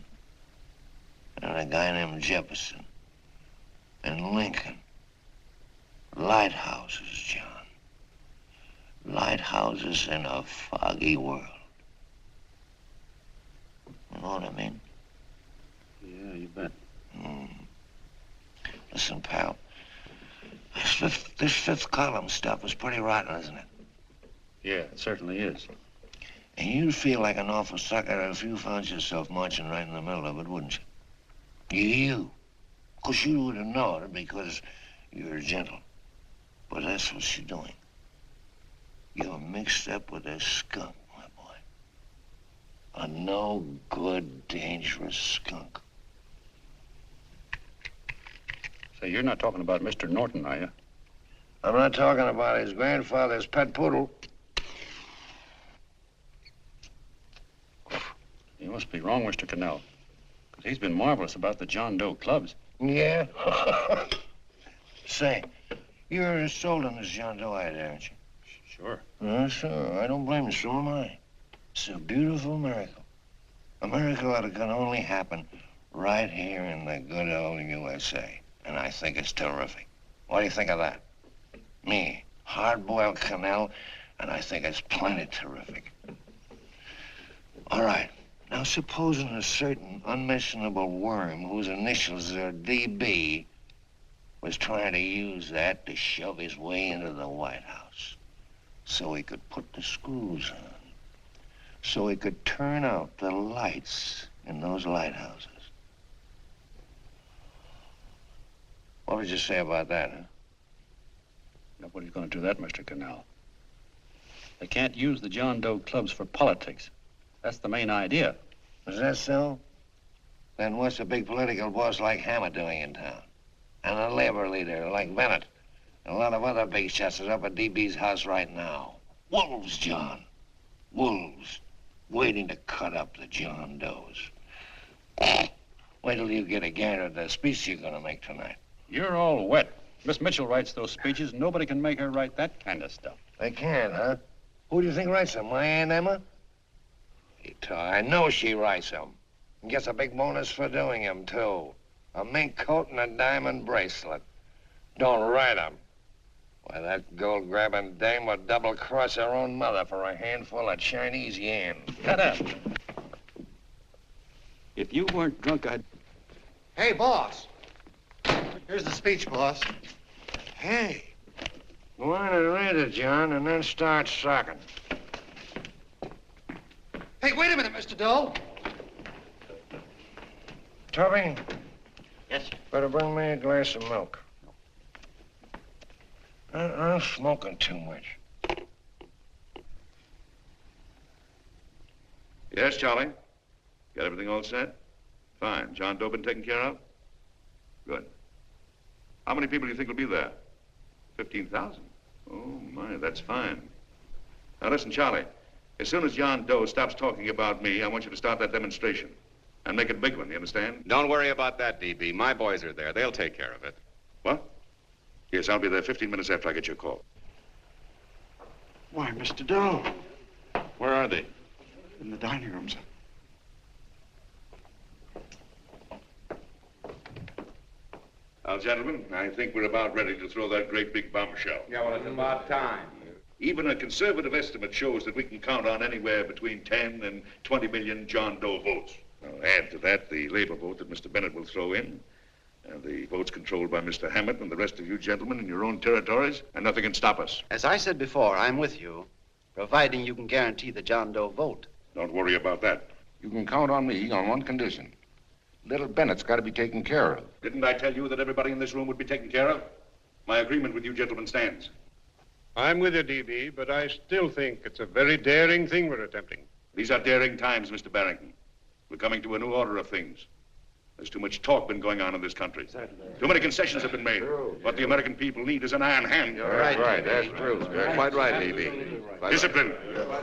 and a guy named Jefferson, and Lincoln. Lighthouses, John. Lighthouses in a foggy world. You know what I mean?
Yeah, you bet.
Listen, pal. This fifth column stuff is pretty rotten, isn't it?
Yeah, it certainly is.
And you'd feel like an awful sucker if you found yourself marching right in the middle of it, wouldn't you? You. Of course, you wouldn't know it because you're gentle. But that's what you're doing. You're mixed up with a skunk, my boy. A no-good, dangerous skunk.
Say, you're not talking about Mr. Norton, are you?
I'm not talking about his grandfather's pet poodle.
You must be wrong, Mr. Cannell. Because he's been marvelous about the John Doe Clubs.
Yeah? Say, you're sold on this John Doe idea, aren't you?
Sure.
Sure. I don't blame you. So am I. It's a beautiful miracle. A miracle that can only happen right here in the good old USA. And I think it's terrific. What do you think of that? Me, hard-boiled Cannell, and I think it's plenty terrific. All right. Now, supposing a certain unmentionable worm whose initials are DB was trying to use that to shove his way into the White House so he could put the screws on, so he could turn out the lights in those lighthouses. What would you say about that, huh?
Nobody's going to do that, Mr. Cannell. They can't use the John Doe Clubs for politics. That's the main idea.
Is that so? Then what's a big political boss like Hammer doing in town? And a labor leader like Bennett? And a lot of other big shots are up at DB's house right now. Wolves, John. Wolves. Waiting to cut up the John Does. Wait till you get a gander at the speech you're going to make tonight.
You're all wet. Miss Mitchell writes those speeches. Nobody can make her write that kind of stuff.
They can, huh? Who do you think writes them? My Aunt Emma? I know she writes them. And gets a big bonus for doing them, too. A mink coat and a diamond bracelet. Don't write them. Why, that gold-grabbing dame would double-cross her own mother for a handful of Chinese yen.
Shut up. If you weren't drunk, I'd...
Hey, boss. Here's the speech, boss.
Hey. Go on and read it, John, and then start sucking.
Hey, wait a minute, Mr. Doe.
Tubby?
Yes, sir.
Better bring me a glass of milk. I'm smoking too much.
Yes, Charlie? Got everything all set? Fine. John Doe been taken care of? Good. How many people do you think will be there? 15,000? Oh, my, that's fine. Now, listen, Charlie. As soon as John Doe stops talking about me, I want you to start that demonstration. And make it a big one, you understand?
Don't worry about that, DB. My boys are there. They'll take care of it.
What? Yes, I'll be there 15 minutes after I get your call.
Why, Mr. Doe.
Where are they?
In the dining room, sir.
Now, gentlemen, I think we're about ready to throw that great big bombshell.
Yeah, well, it's about time.
Even a conservative estimate shows that we can count on anywhere between 10 and 20 million John Doe votes. Now, add to that the labor vote that Mr. Bennett will throw in, and the votes controlled by Mr. Hammett and the rest of you gentlemen in your own territories, and nothing can stop us.
As I said before, I'm with you, providing you can guarantee the John Doe vote.
Don't worry about that.
You can count on me on one condition. Little Bennett's got to be taken care of.
Didn't I tell you that everybody in this room would be taken care of? My agreement with you gentlemen stands.
I'm with you, D.B., but I still think it's a very daring thing we're attempting.
These are daring times, Mr. Barrington. We're coming to a new order of things. There's too much talk been going on in this country. Too many concessions have been made. What the American people need is an iron hand.
You're right. That's true. You're quite right, D.B.
Discipline.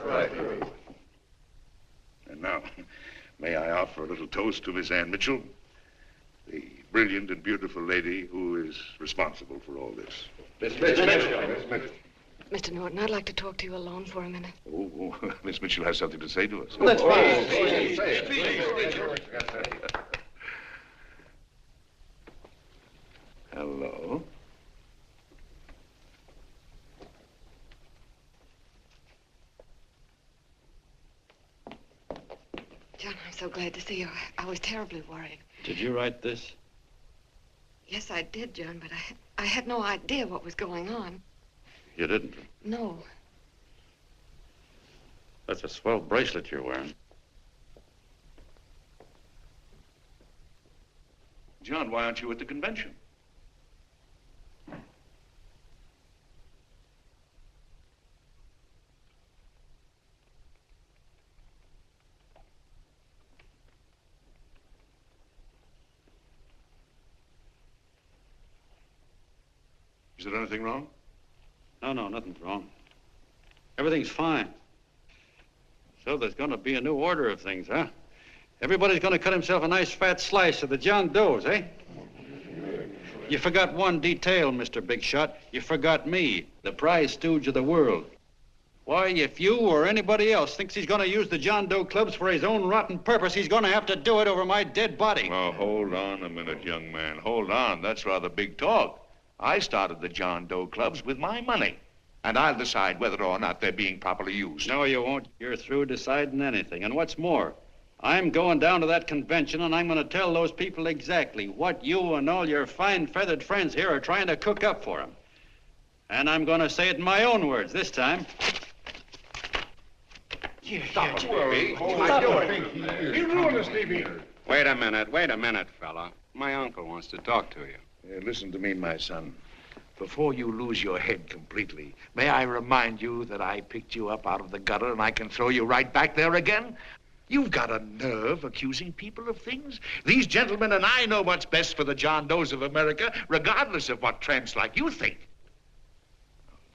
Right.
And now, may I offer a little toast to Miss Ann Mitchell, the brilliant and beautiful lady who is responsible for all this.
Miss Mitchell.
Mr. Norton, I'd like to talk to you alone for a minute.
Oh, Miss Mitchell has something to say to us.
That's fine.
Hello.
John, I'm so glad to see you. I was terribly worried.
Did you write this?
Yes, I did, John, but I had no idea what was going on.
You didn't?
No.
That's a swell bracelet you're wearing.
John, why aren't you at the convention? Is there anything wrong?
No, nothing's wrong. Everything's fine. So there's going to be a new order of things, huh? Everybody's going to cut himself a nice fat slice of the John Does, eh? You forgot one detail, Mr. Big Shot. You forgot me, the prize stooge of the world. Why, if you or anybody else thinks he's going to use the John Doe Clubs for his own rotten purpose, he's going to have to do it over my dead body.
Oh, hold on a minute, young man. Hold on. That's rather big talk. I started the John Doe Clubs with my money, and I'll decide whether or not they're being properly used.
No, you won't. You're through deciding anything. And what's more, I'm going down to that convention, and I'm going to tell those people exactly what you and all your fine-feathered friends here are trying to cook up for them. And I'm going to say it in my own words this time.
Stop it, baby. Stop it. You ruined us, D.B.
Wait a minute, fella. My uncle wants to talk to you.
Listen to me, my son. Before you lose your head completely, may I remind you that I picked you up out of the gutter and I can throw you right back there again? You've got a nerve accusing people of things. These gentlemen and I know what's best for the John Does of America, regardless of what tramps like you think.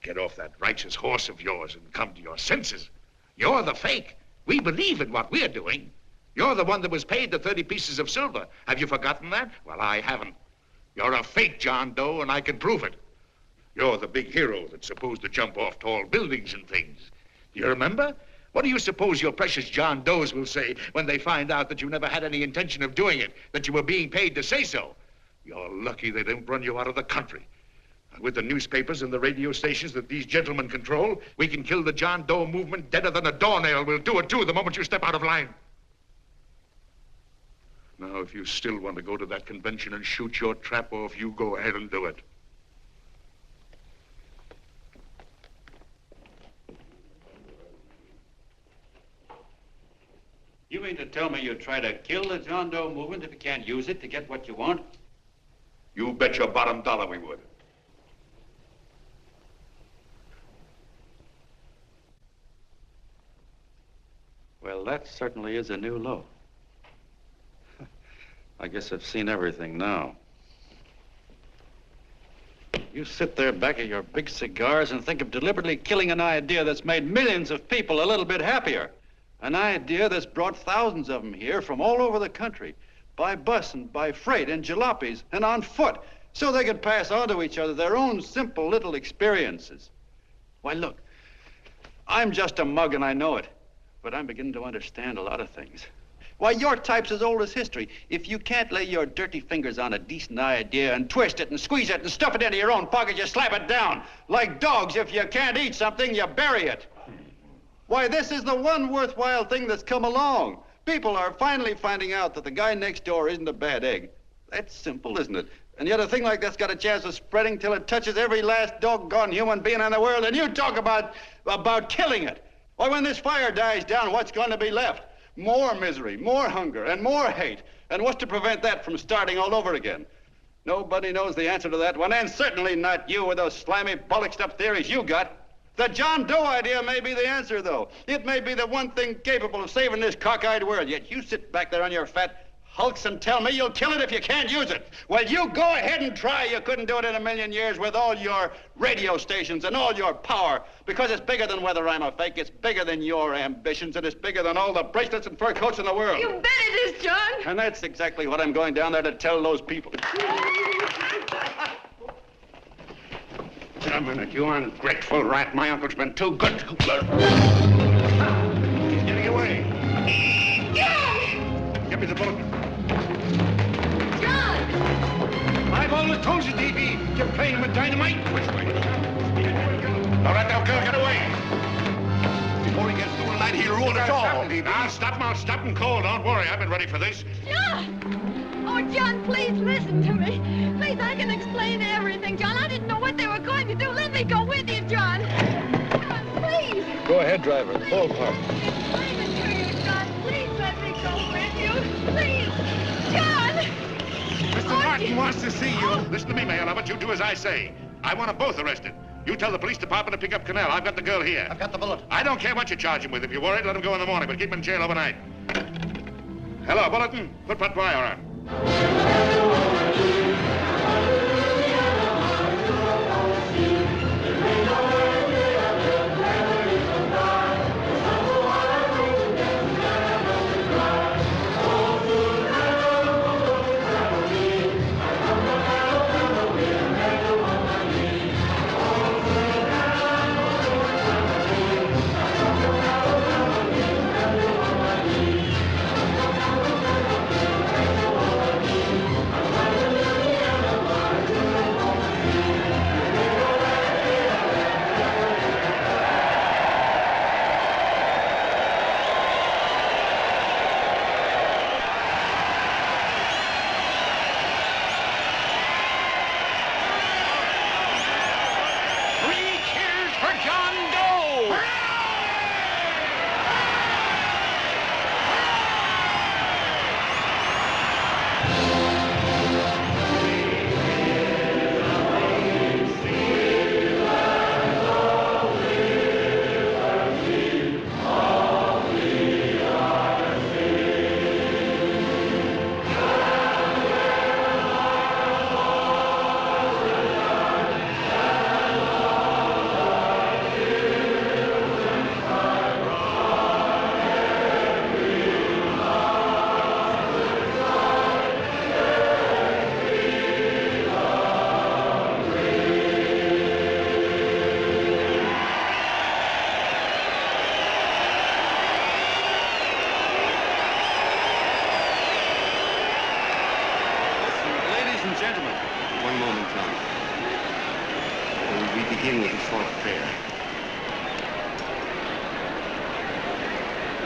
Get off that righteous horse of yours and come to your senses. You're the fake. We believe in what we're doing. You're the one that was paid the 30 pieces of silver. Have you forgotten that? Well, I haven't. You're a fake John Doe, and I can prove it. You're the big hero that's supposed to jump off tall buildings and things. Do you remember? What do you suppose your precious John Does will say when they find out that you never had any intention of doing it, that you were being paid to say so? You're lucky they don't run you out of the country. With the newspapers and the radio stations that these gentlemen control, we can kill the John Doe movement deader than a doornail. We'll do it, too, the moment you step out of line. Now, if you still want to go to that convention and shoot your trap off, you go ahead and do it.
You mean to tell me you'd try to kill the John Doe movement if you can't use it to get what you want?
You bet your bottom dollar we would.
Well, that certainly is a new low. I guess I've seen everything now. You sit there back of your big cigars and think of deliberately killing an idea that's made millions of people a little bit happier. An idea that's brought thousands of them here from all over the country, by bus and by freight and jalopies and on foot, so they could pass on to each other their own simple little experiences. Why, look, I'm just a mug and I know it, but I'm beginning to understand a lot of things. Why, your type's as old as history. If you can't lay your dirty fingers on a decent idea and twist it and squeeze it and stuff it into your own pocket, you slap it down. Like dogs, if you can't eat something, you bury it. Why, this is the one worthwhile thing that's come along. People are finally finding out that the guy next door isn't a bad egg. That's simple, isn't it? And yet a thing like that's got a chance of spreading till it touches every last doggone human being in the world, and you talk about killing it. Why, when this fire dies down, what's going to be left? More misery, more hunger, and more hate. And what's to prevent that from starting all over again? Nobody knows the answer to that one, and certainly not you with those slimy, bollocksed-up theories you got.
The John Doe idea may be the answer, though. It may be the one thing capable of saving this cockeyed world. Yet you sit back there on your fat hulks and tell me you'll kill it if you can't use it. Well, you go ahead and try. You couldn't do it in a million years with all your radio stations and all your power. Because it's bigger than whether I'm a fake. It's bigger than your ambitions, and it's bigger than all the bracelets and fur coats in the world.
You bet it is, John.
And that's exactly what I'm going down there to tell those people.
Wait a minute, you ungrateful rat. My uncle's been too good to... He's getting away.
John!
Give me the bullet.
John!
I've always told you, D.B., you're playing with dynamite. Which way? All right, now, girl, get away. Before he gets through tonight, he'll ruin us all.
I'll stop him cold. Don't worry, I've been ready for this.
John! Oh, John, please listen to me. Please, I can explain everything, John. I didn't know what they were going to do. Let me go with you, John. John, please.
Go ahead, driver. Full park.
Explain it to you, John. Please let me go with you. Please. John!
Mr. Norton wants to see you. Listen to me, Mayor Lovett. You do as I say. I want them both arrested. You tell the police department to pick up Cannell. I've got the girl here.
I've got the bullet.
I don't care what you charge him with. If you're worried, let him go in the morning, but keep him in jail overnight. Hello, Bulletin. Put Pat Pryor on.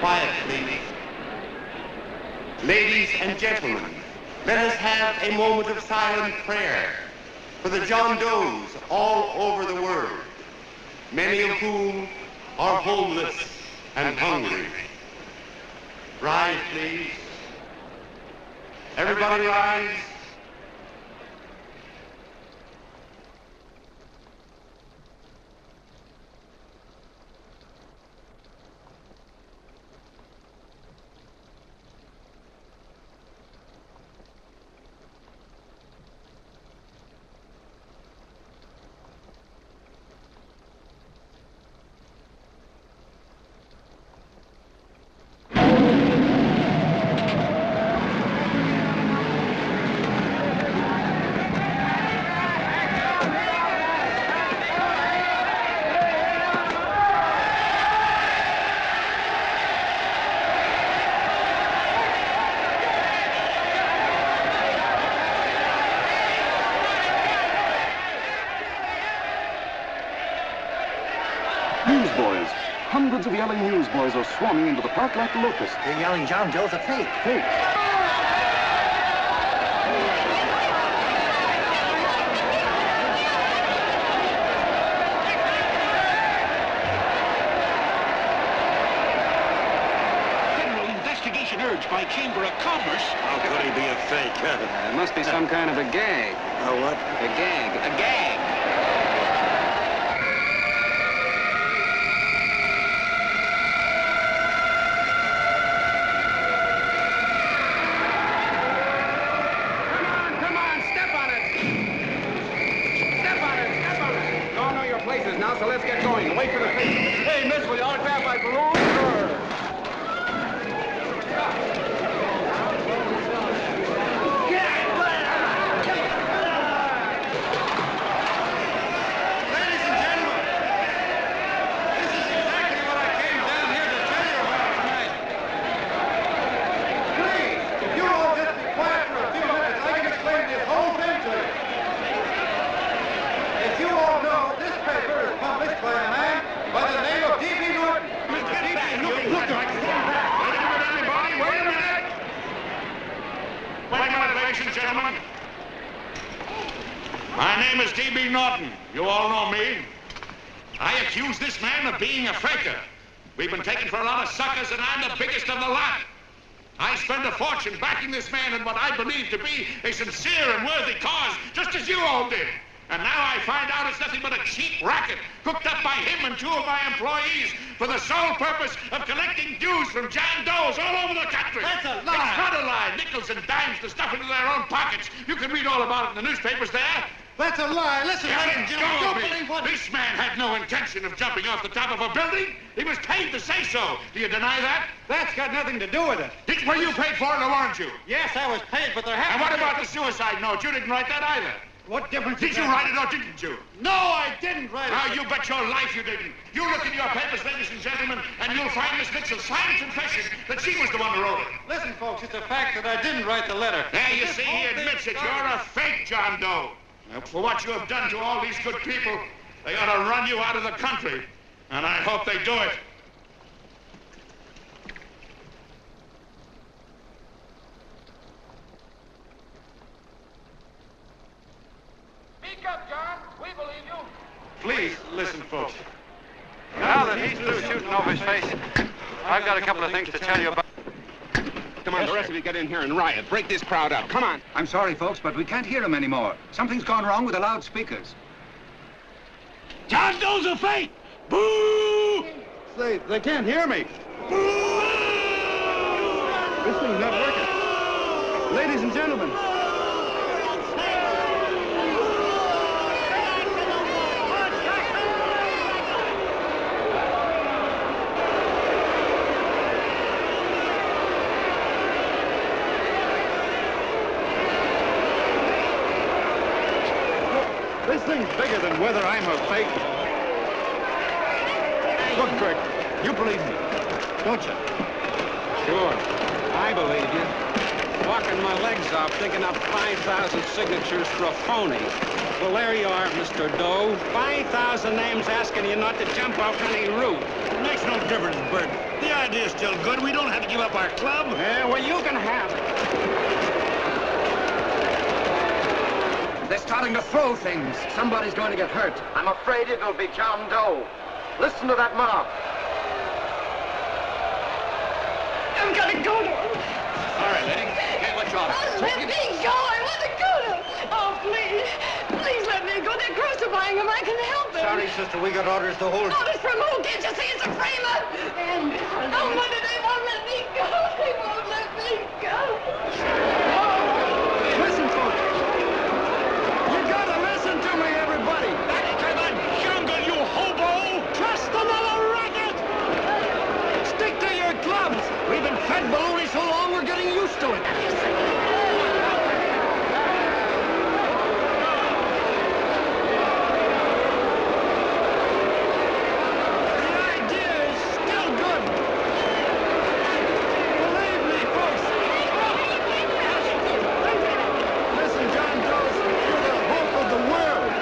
Quiet, please. Ladies and gentlemen, let us have a moment of silent prayer for the John Does all over the world, many of whom are homeless and hungry. Rise, please. Everybody rise.
Newsboys. Hundreds of yelling newsboys are swarming into the park like locusts.
They're yelling John Doe's a fake.
Fake.
Federal investigation urged by Chamber of Commerce.
How could he be a fake?
It must be some kind of a gag.
A what?
A gag. A gag.
now, so let's get going. Wait for the paper. Hey, miss, will you autograph my balloon? Sure.
Gentlemen, my name is D.B. Norton. You all know me. I accuse this man of being a faker. We've been taken for a lot of suckers, and I'm the biggest of the lot. I spent a fortune backing this man in what I believe to be a sincere and worthy cause, just as you all did. And now I find out it's nothing but a cheap racket cooked up by him and 2 of my employees for the sole purpose of collecting dues from John Does all over the country.
That's a lie.
It's not a lie. Nickels and dimes to stuff into their own pockets. You can read all about it in the newspapers there.
That's a lie. Listen, ladies and gentlemen, don't believe what...
This man had no intention of jumping off the top of a building. He was paid to say so. Do you deny that?
That's got nothing to do with it.
Were you paid for it or weren't you?
Yes, I was paid, but there
And
happened
what
to be...
about the suicide note? You didn't write that either.
What difference
Did
does
you
that
write it
make?
or didn't you?
No, I didn't write it.
Now, you bet your life you didn't. You look in your papers, ladies and gentlemen, and you'll find Miss Mitchell's signed confession that she was the one who wrote it.
Listen, folks, it's a fact that I didn't write the letter.
There, you
This
see,
whole
he
thing
admits it.
started-
You're a fake John Doe. For what you have done to all these good people, they ought to run you out of the country. And I hope they do it.
Speak up, John. We believe you.
Please, listen, folks. Now that he's through shooting over his face, I've got a couple of things to tell you about.
Come on, the rest of you get in here and riot. Break this crowd up. Come on.
I'm sorry, folks, but we can't hear him anymore. Something's gone wrong with the loudspeakers.
John Doe's a fake! Boo! They can't hear me. Boo! This thing's not working. Ladies and gentlemen. This thing's bigger than whether I'm a fake. Look, Kirk, you believe me, don't you?
Sure, I believe you. Walking my legs off, digging up 5,000 signatures for a phony. Well, there you are, Mr. Doe. 5,000 names asking you not to jump off any roof.
It makes no difference, Bert. The idea's still good. We don't have to give up our club.
Yeah, well, you can have it.
They're starting to throw things. Somebody's going to get hurt.
I'm afraid it'll be John Doe. Listen to that mob.
I've got to go to him.
All right, lady. Hey, what's your order?
Oh, let me go. I want to go to him. Oh, please. Please let me go. They're crucifying him. I can help him.
Sorry, sister, we got orders to hold.
Orders from who? Can't you see it's a framer? Oh, Mother, they won't let me go. They won't let me go.
Listen, folks. You gotta listen to me, everybody. Back to the jungle, you hobo! Trust another racket! Stick to your clubs. We've been fed baloney so long, we're getting used to it. The idea is still good. Believe me, folks. Listen, John Doe, you're the hope of the world.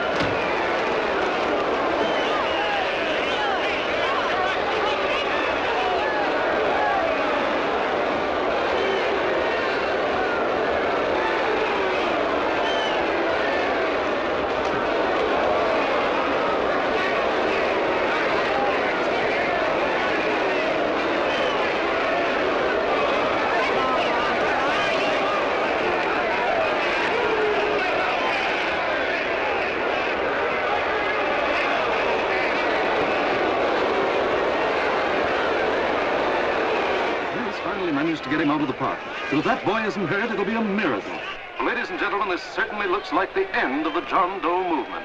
He's finally managed to get him out of the park. But if that boy isn't hurt, it'll be a miracle. Ladies and gentlemen, this certainly looks like the end of the John Doe movement.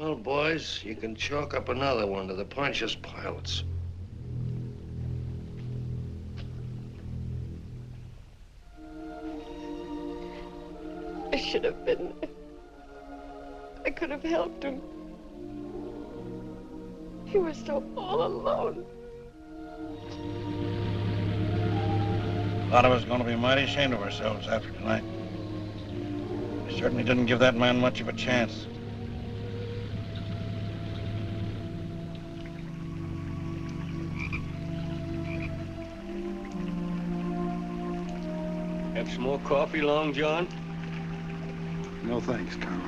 Well, boys, you can chalk up another one to the Pontius Pilates.
I should have been there. I could have helped him. He was so all alone.
A lot of us are going to be mighty ashamed of ourselves after tonight. We certainly didn't give that man much of a chance.
Have some more coffee, Long John?
No thanks, Carl.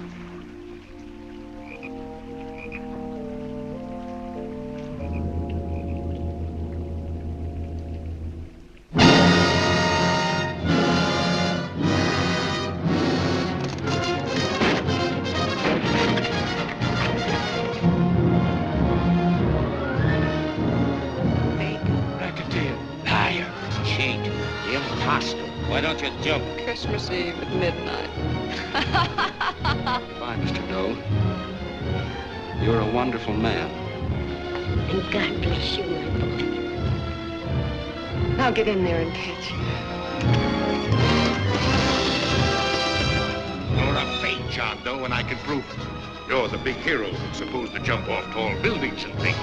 Why don't you jump?
Christmas Eve at midnight.
Goodbye, Mr. Doe. You're a wonderful man.
And God bless you, my boy. Now get in there and catch.
You're a fake John Doe, and I can prove it. You're the big hero who's supposed to jump off tall buildings and things.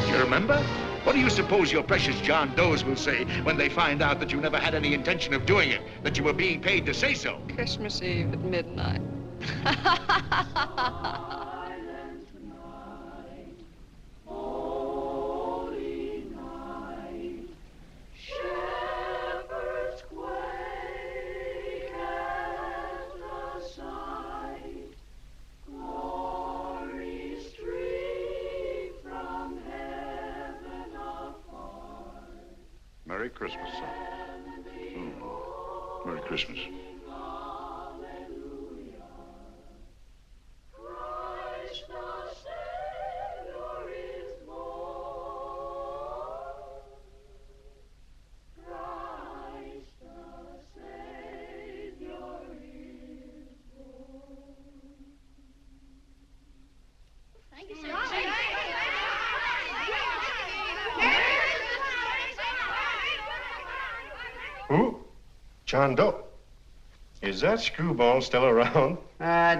Do you remember? What do you suppose your precious John Does will say when they find out that you never had any intention of doing it, that you were being paid to say so?
Christmas Eve at midnight.
Merry Christmas, son. Merry Christmas.
Who? John Doe. Is that screwball still around?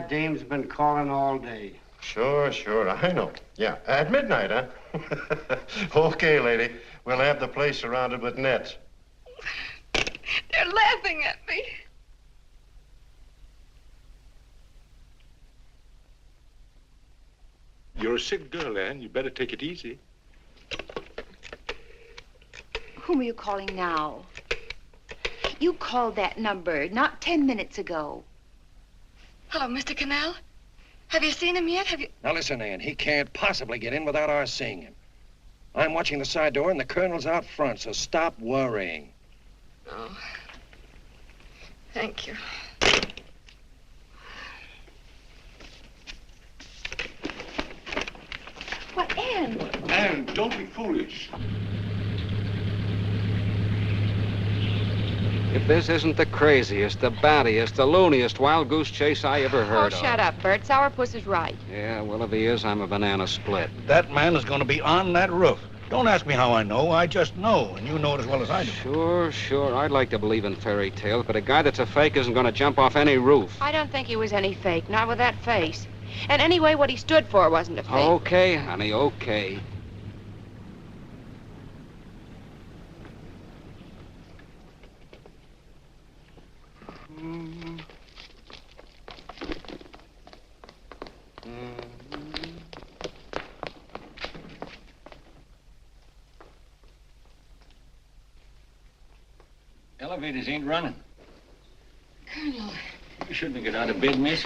Dame's been calling all day.
Sure, I know. Yeah, at midnight, huh? Okay, lady. We'll have the place surrounded with nets.
They're laughing at me.
You're a sick girl, Anne. You better take it easy.
Whom are you calling now? You called that number not 10 minutes ago.
Hello, Mr. Cannell. Have you seen him yet?
Now listen, Ann, he can't possibly get in without our seeing him. I'm watching the side door and the colonel's out front, so stop worrying.
Oh. Thank you.
What, Ann?
Anne, don't be foolish.
If this isn't the craziest, the battiest, the looniest wild goose chase I ever heard of.
Oh, shut up, Bert. Sourpuss is right.
Yeah, well, if he is, I'm a banana split.
That man is going to be on that roof. Don't ask me how I know. I just know, and you know it as well as I do.
Sure. I'd like to believe in fairy tales, but a guy that's a fake isn't going to jump off any roof.
I don't think he was any fake, not with that face. And anyway, what he stood for wasn't a fake.
Okay, honey, okay.
Elevators ain't running.
Colonel,
You shouldn't have got out of bed, miss.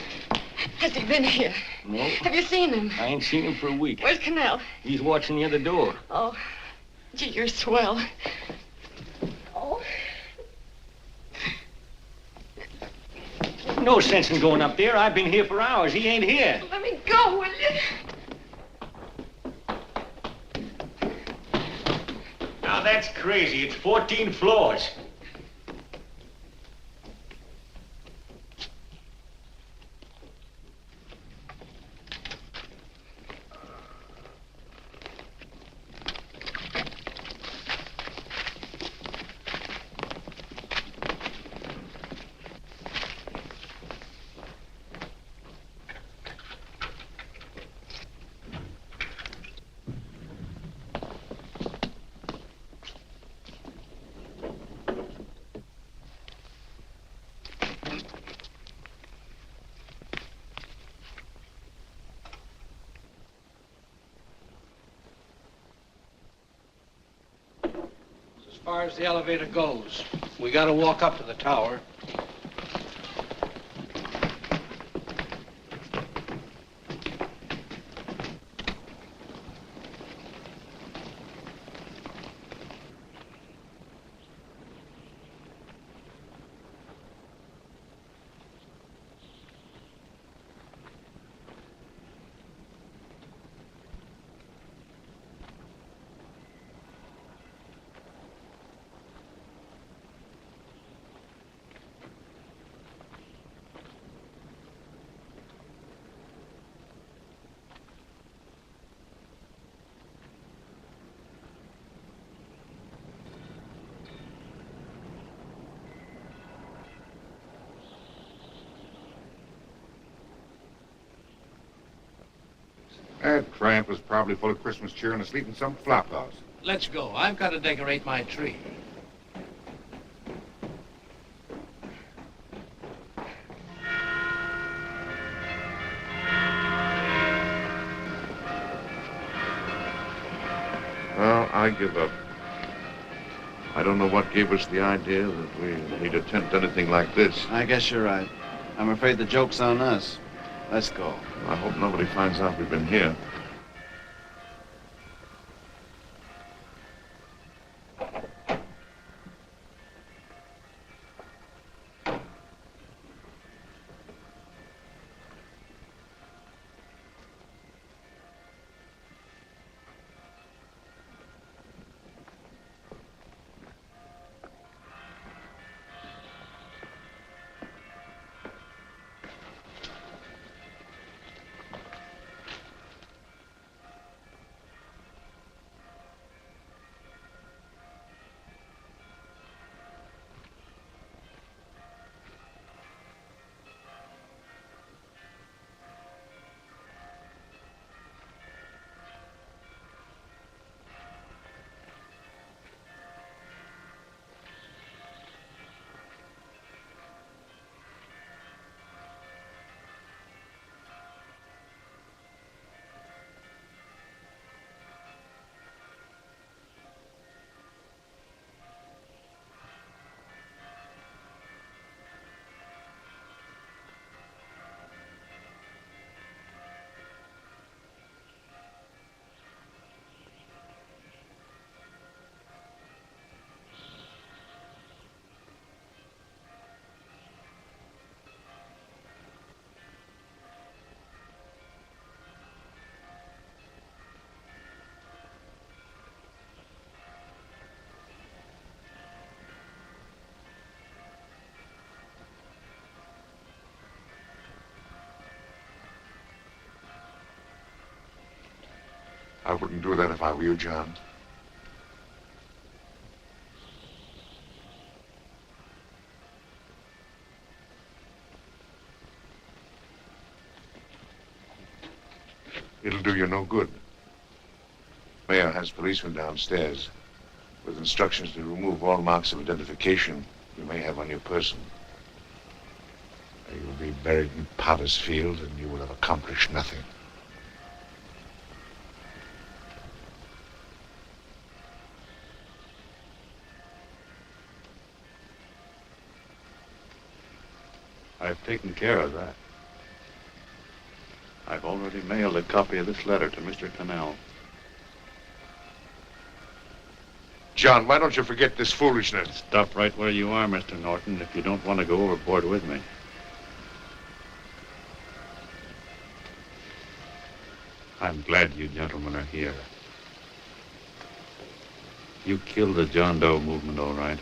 has he been here?
No.
Have you seen him?
I ain't seen him for a week.
Where's Cannell?
He's watching the other door.
Oh, gee, you're swell. Oh.
No sense in going up there. I've been here for hours. He ain't here.
Let me go, will you?
Now, that's crazy. It's 14 floors.
far as the elevator goes. We gotta walk up to the tower.
That tramp was probably full of Christmas cheer and asleep in some flop house.
Let's go. I've got to decorate my tree.
Well, I give up. I don't know what gave us the idea that we need attempt anything like this.
I guess you're right. I'm afraid the joke's on us. Let's go.
I hope nobody finds out we've been here. I wouldn't do that if I were you, John. It'll do you no good. Mayor has policemen downstairs with instructions to remove all marks of identification you may have on your person. You'll be buried in Potter's Field and you will have accomplished nothing.
I've taken care of that. I've already mailed a copy of this letter to Mr. Cannell.
John, why don't you forget this foolishness?
Stop right where you are, Mr. Norton, if you don't want to go overboard with me. I'm glad you gentlemen are here. You killed the John Doe movement, all right.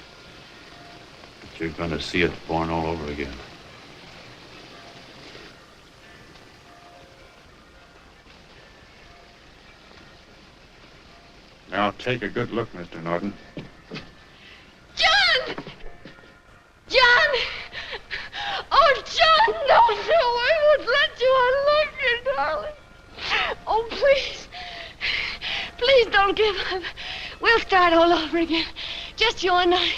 But you're going to see it born all over again. Now, take a good look, Mr. Norton.
John! John! Oh, John, no, I won't let you unlock it, darling. Oh, please. Please don't give up. We'll start all over again. Just you and I.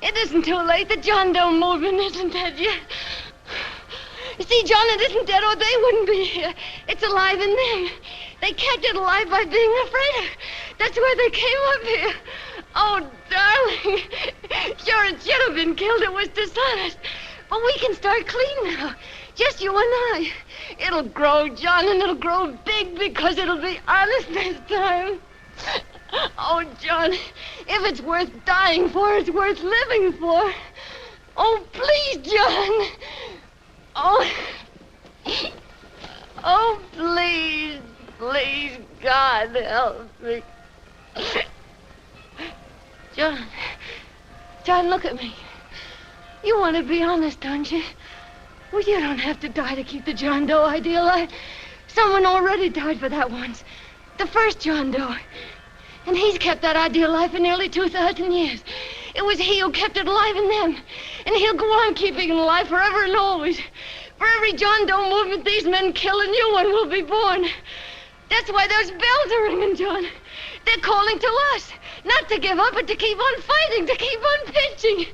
It isn't too late. The John Doe movement isn't dead yet. You see, John, it isn't dead or they wouldn't be here. It's alive in them. They kept it alive by being afraid of. That's why they came up here. Oh, darling. Sure, it should have been killed. It was dishonest. But we can start clean now. Just you and I. It'll grow, John, and it'll grow big because it'll be honest this time. Oh, John, if it's worth dying for, it's worth living for. Oh, please, John. Oh. Oh, please, please, God, help me. John, look at me. You want to be honest, don't you? Well, you don't have to die to keep the John Doe idea alive. Someone already died for that once. The first John Doe. And he's kept that idea alive for nearly 2,000 years. It was he who kept it alive in them. And he'll go on keeping it alive forever and always. For every John Doe movement these men kill, a new one will be born. That's why those bells are ringing, John. They're calling to us. Not to give up, but to keep on fighting, to keep on pitching.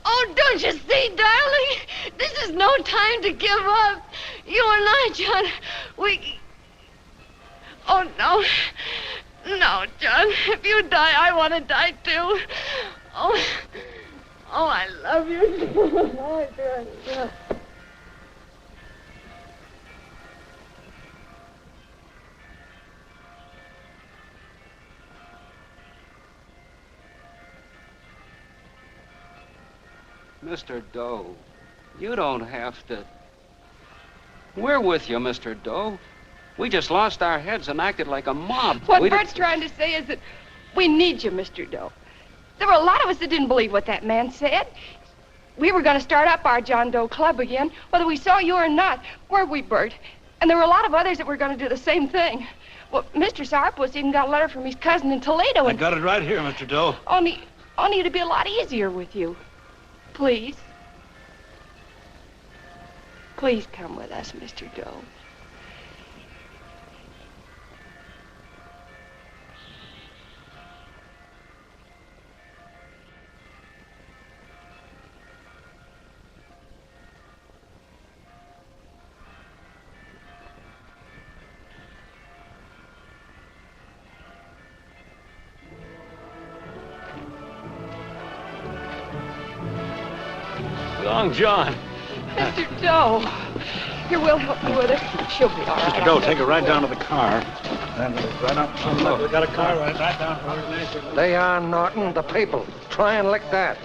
Oh, don't you see, darling? This is no time to give up. You and I, John, we... Oh, no. No, John. If you die, I want to die, too. Oh, I love you. Oh, John.
Mr. Doe, you don't have to. We're with you, Mr. Doe. We just lost our heads and acted like a mob.
What Bert's trying to say is that we need you, Mr. Doe. There were a lot of us that didn't believe what that man said. We were going to start up our John Doe Club again, whether we saw you or not. Weren't we, Bert? And there were a lot of others that were going to do the same thing. Well, Mr. Sourpuss even got a letter from his cousin in Toledo.
I got it right here, Mr. Doe.
Only it'd be a lot easier with you. Please. Please come with us, Mr. Doe.
Long John.
Mr. Doe. Here, we'll help you with her. She'll be all right.
Mr. Doe, take her right down to the car. And right up. Oh, look, we got a car right down for her.
They are, Norton, the people. Try and lick that.